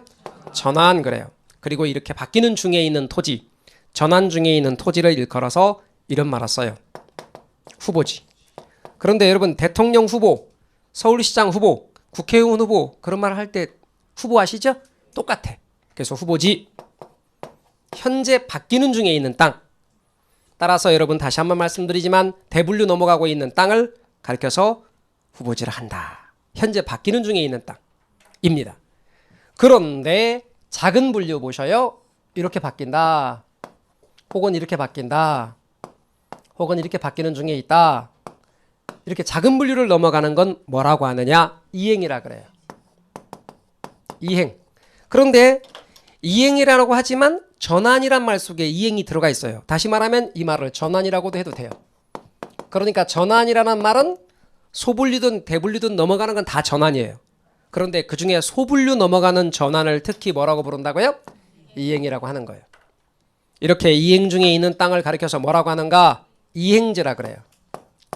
전환 그래요. 그리고 이렇게 바뀌는 중에 있는 토지, 전환 중에 있는 토지를 일컬어서 이런 말을 써요. 후보지. 그런데 여러분 대통령 후보, 서울시장 후보, 국회의원 후보 그런 말 할 때 후보 아시죠? 똑같아. 그래서 후보지. 현재 바뀌는 중에 있는 땅. 따라서 여러분 다시 한번 말씀드리지만 대분류 넘어가고 있는 땅을 가리켜서 후보지를 한다. 현재 바뀌는 중에 있는 땅입니다. 그런데 작은 분류 보셔요. 이렇게 바뀐다. 혹은 이렇게 바뀐다. 혹은 이렇게 바뀌는 중에 있다. 이렇게 작은 분류를 넘어가는 건 뭐라고 하느냐? 이행이라 그래요. 이행. 그런데 이행이라고 하지만 전환이란 말 속에 이행이 들어가 있어요. 다시 말하면 이 말을 전환이라고도 해도 돼요. 그러니까 전환이라는 말은 소분류든 대분류든 넘어가는 건 다 전환이에요. 그런데 그중에 소분류 넘어가는 전환을 특히 뭐라고 부른다고요? 이행이라고 하는 거예요. 이렇게 이행 중에 있는 땅을 가리켜서 뭐라고 하는가? 이행지라 그래요.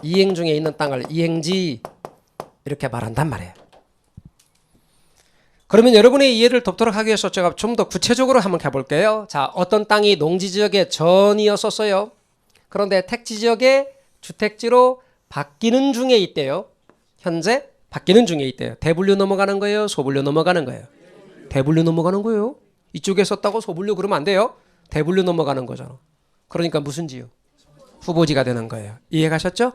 이행 중에 있는 땅을 이행지 이렇게 말한단 말이에요. 그러면 여러분의 이해를 돕도록 하기 위해서 제가 좀 더 구체적으로 한번 가볼게요. 자, 어떤 땅이 농지지역의 전이었었어요. 그런데 택지지역의 주택지로 바뀌는 중에 있대요. 현재 바뀌는 중에 있대요. 대분류 넘어가는 거예요? 소분류 넘어가는 거예요? 대분류 넘어가는 거예요. 이쪽에 썼다고 소분류 그러면 안 돼요. 대분류 넘어가는 거잖아. 그러니까 무슨 지역? 후보지가 되는 거예요. 이해 가셨죠?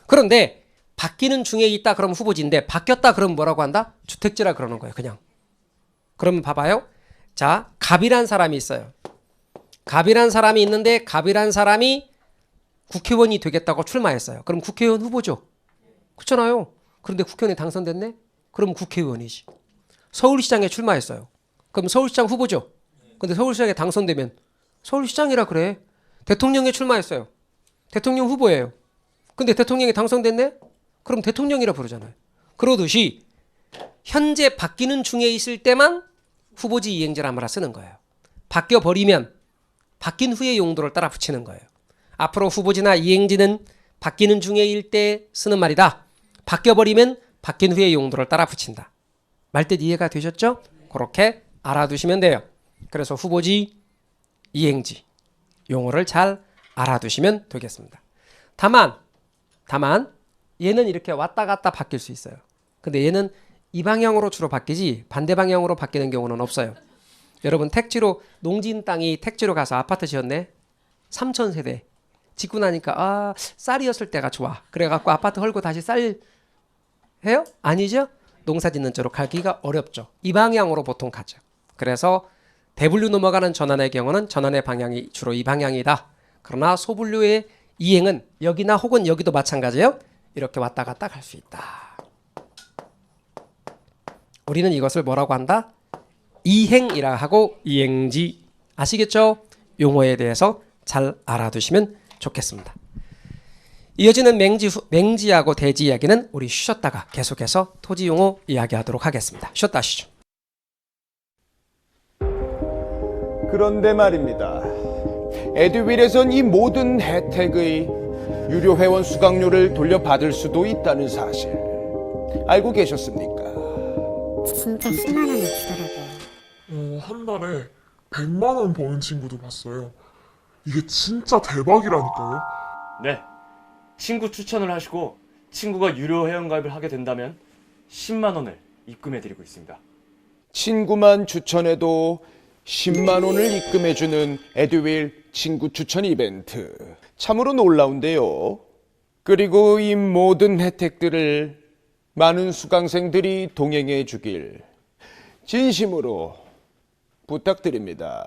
그런데 바뀌는 중에 있다 그러면 후보지인데 바뀌었다 그러면 뭐라고 한다? 주택지라 그러는 거예요. 그냥. 그러면 봐봐요. 자, 갑이란 사람이 있어요. 갑이란 사람이 있는데 갑이란 사람이 국회의원이 되겠다고 출마했어요. 그럼 국회의원 후보죠. 그렇잖아요. 그런데 국회의원에 당선됐네? 그럼 국회의원이지. 서울시장에 출마했어요. 그럼 서울시장 후보죠. 근데 서울시장에 당선되면 서울시장이라 그래. 대통령에 출마했어요. 대통령 후보예요. 근데 대통령이 당선됐네? 그럼 대통령이라 부르잖아요. 그러듯이 현재 바뀌는 중에 있을 때만 후보지 이행제란 말을 쓰는 거예요. 바뀌어 버리면 바뀐 후의 용도를 따라 붙이는 거예요. 앞으로 후보지나 이행지는 바뀌는 중에일 때 쓰는 말이다. 바뀌어 버리면 바뀐 후의 용도를 따라 붙인다. 말뜻 이해가 되셨죠? 그렇게 알아두시면 돼요. 그래서 후보지, 이행지 용어를 잘 알아두시면 되겠습니다. 다만 얘는 이렇게 왔다 갔다 바뀔 수 있어요. 근데 얘는 이 방향으로 주로 바뀌지 반대 방향으로 바뀌는 경우는 없어요. 여러분 택지로 농진 땅이 택지로 가서 아파트 지었네. 3,000세대 짓고 나니까 쌀이었을 때가 좋아. 그래갖고 아파트 헐고 다시 쌀 해요? 아니죠? 농사 짓는 쪽으로 가기가 어렵죠. 이 방향으로 보통 가죠. 그래서 대분류 넘어가는 전환의 경우는 전환의 방향이 주로 이 방향이다. 그러나 소분류의 이행은 여기나 혹은 여기도 마찬가지예요. 이렇게 왔다 갔다 갈 수 있다. 우리는 이것을 뭐라고 한다? 이행이라 하고 이행지 아시겠죠? 용어에 대해서 잘 알아두시면 좋겠습니다. 이어지는 맹지하고 대지 이야기는 우리 쉬었다가 계속해서 토지 용어 이야기하도록 하겠습니다. 쉬었다 하시죠. 그런데 말입니다. 에듀윌에선 이 모든 혜택의 유료 회원 수강료를 돌려받을 수도 있다는 사실 알고 계셨습니까? 진짜 10만 원을 주더라고요. 한 달에 100만 원 버는 친구도 봤어요. 이게 진짜 대박이라니까요. 네. 친구 추천을 하시고 친구가 유료 회원가입을 하게 된다면 10만 원을 입금해드리고 있습니다. 친구만 추천해도 10만 원을 입금해주는 에듀윌 친구 추천 이벤트. 참으로 놀라운데요. 그리고 이 모든 혜택들을 많은 수강생들이 동행해 주길 진심으로 부탁드립니다.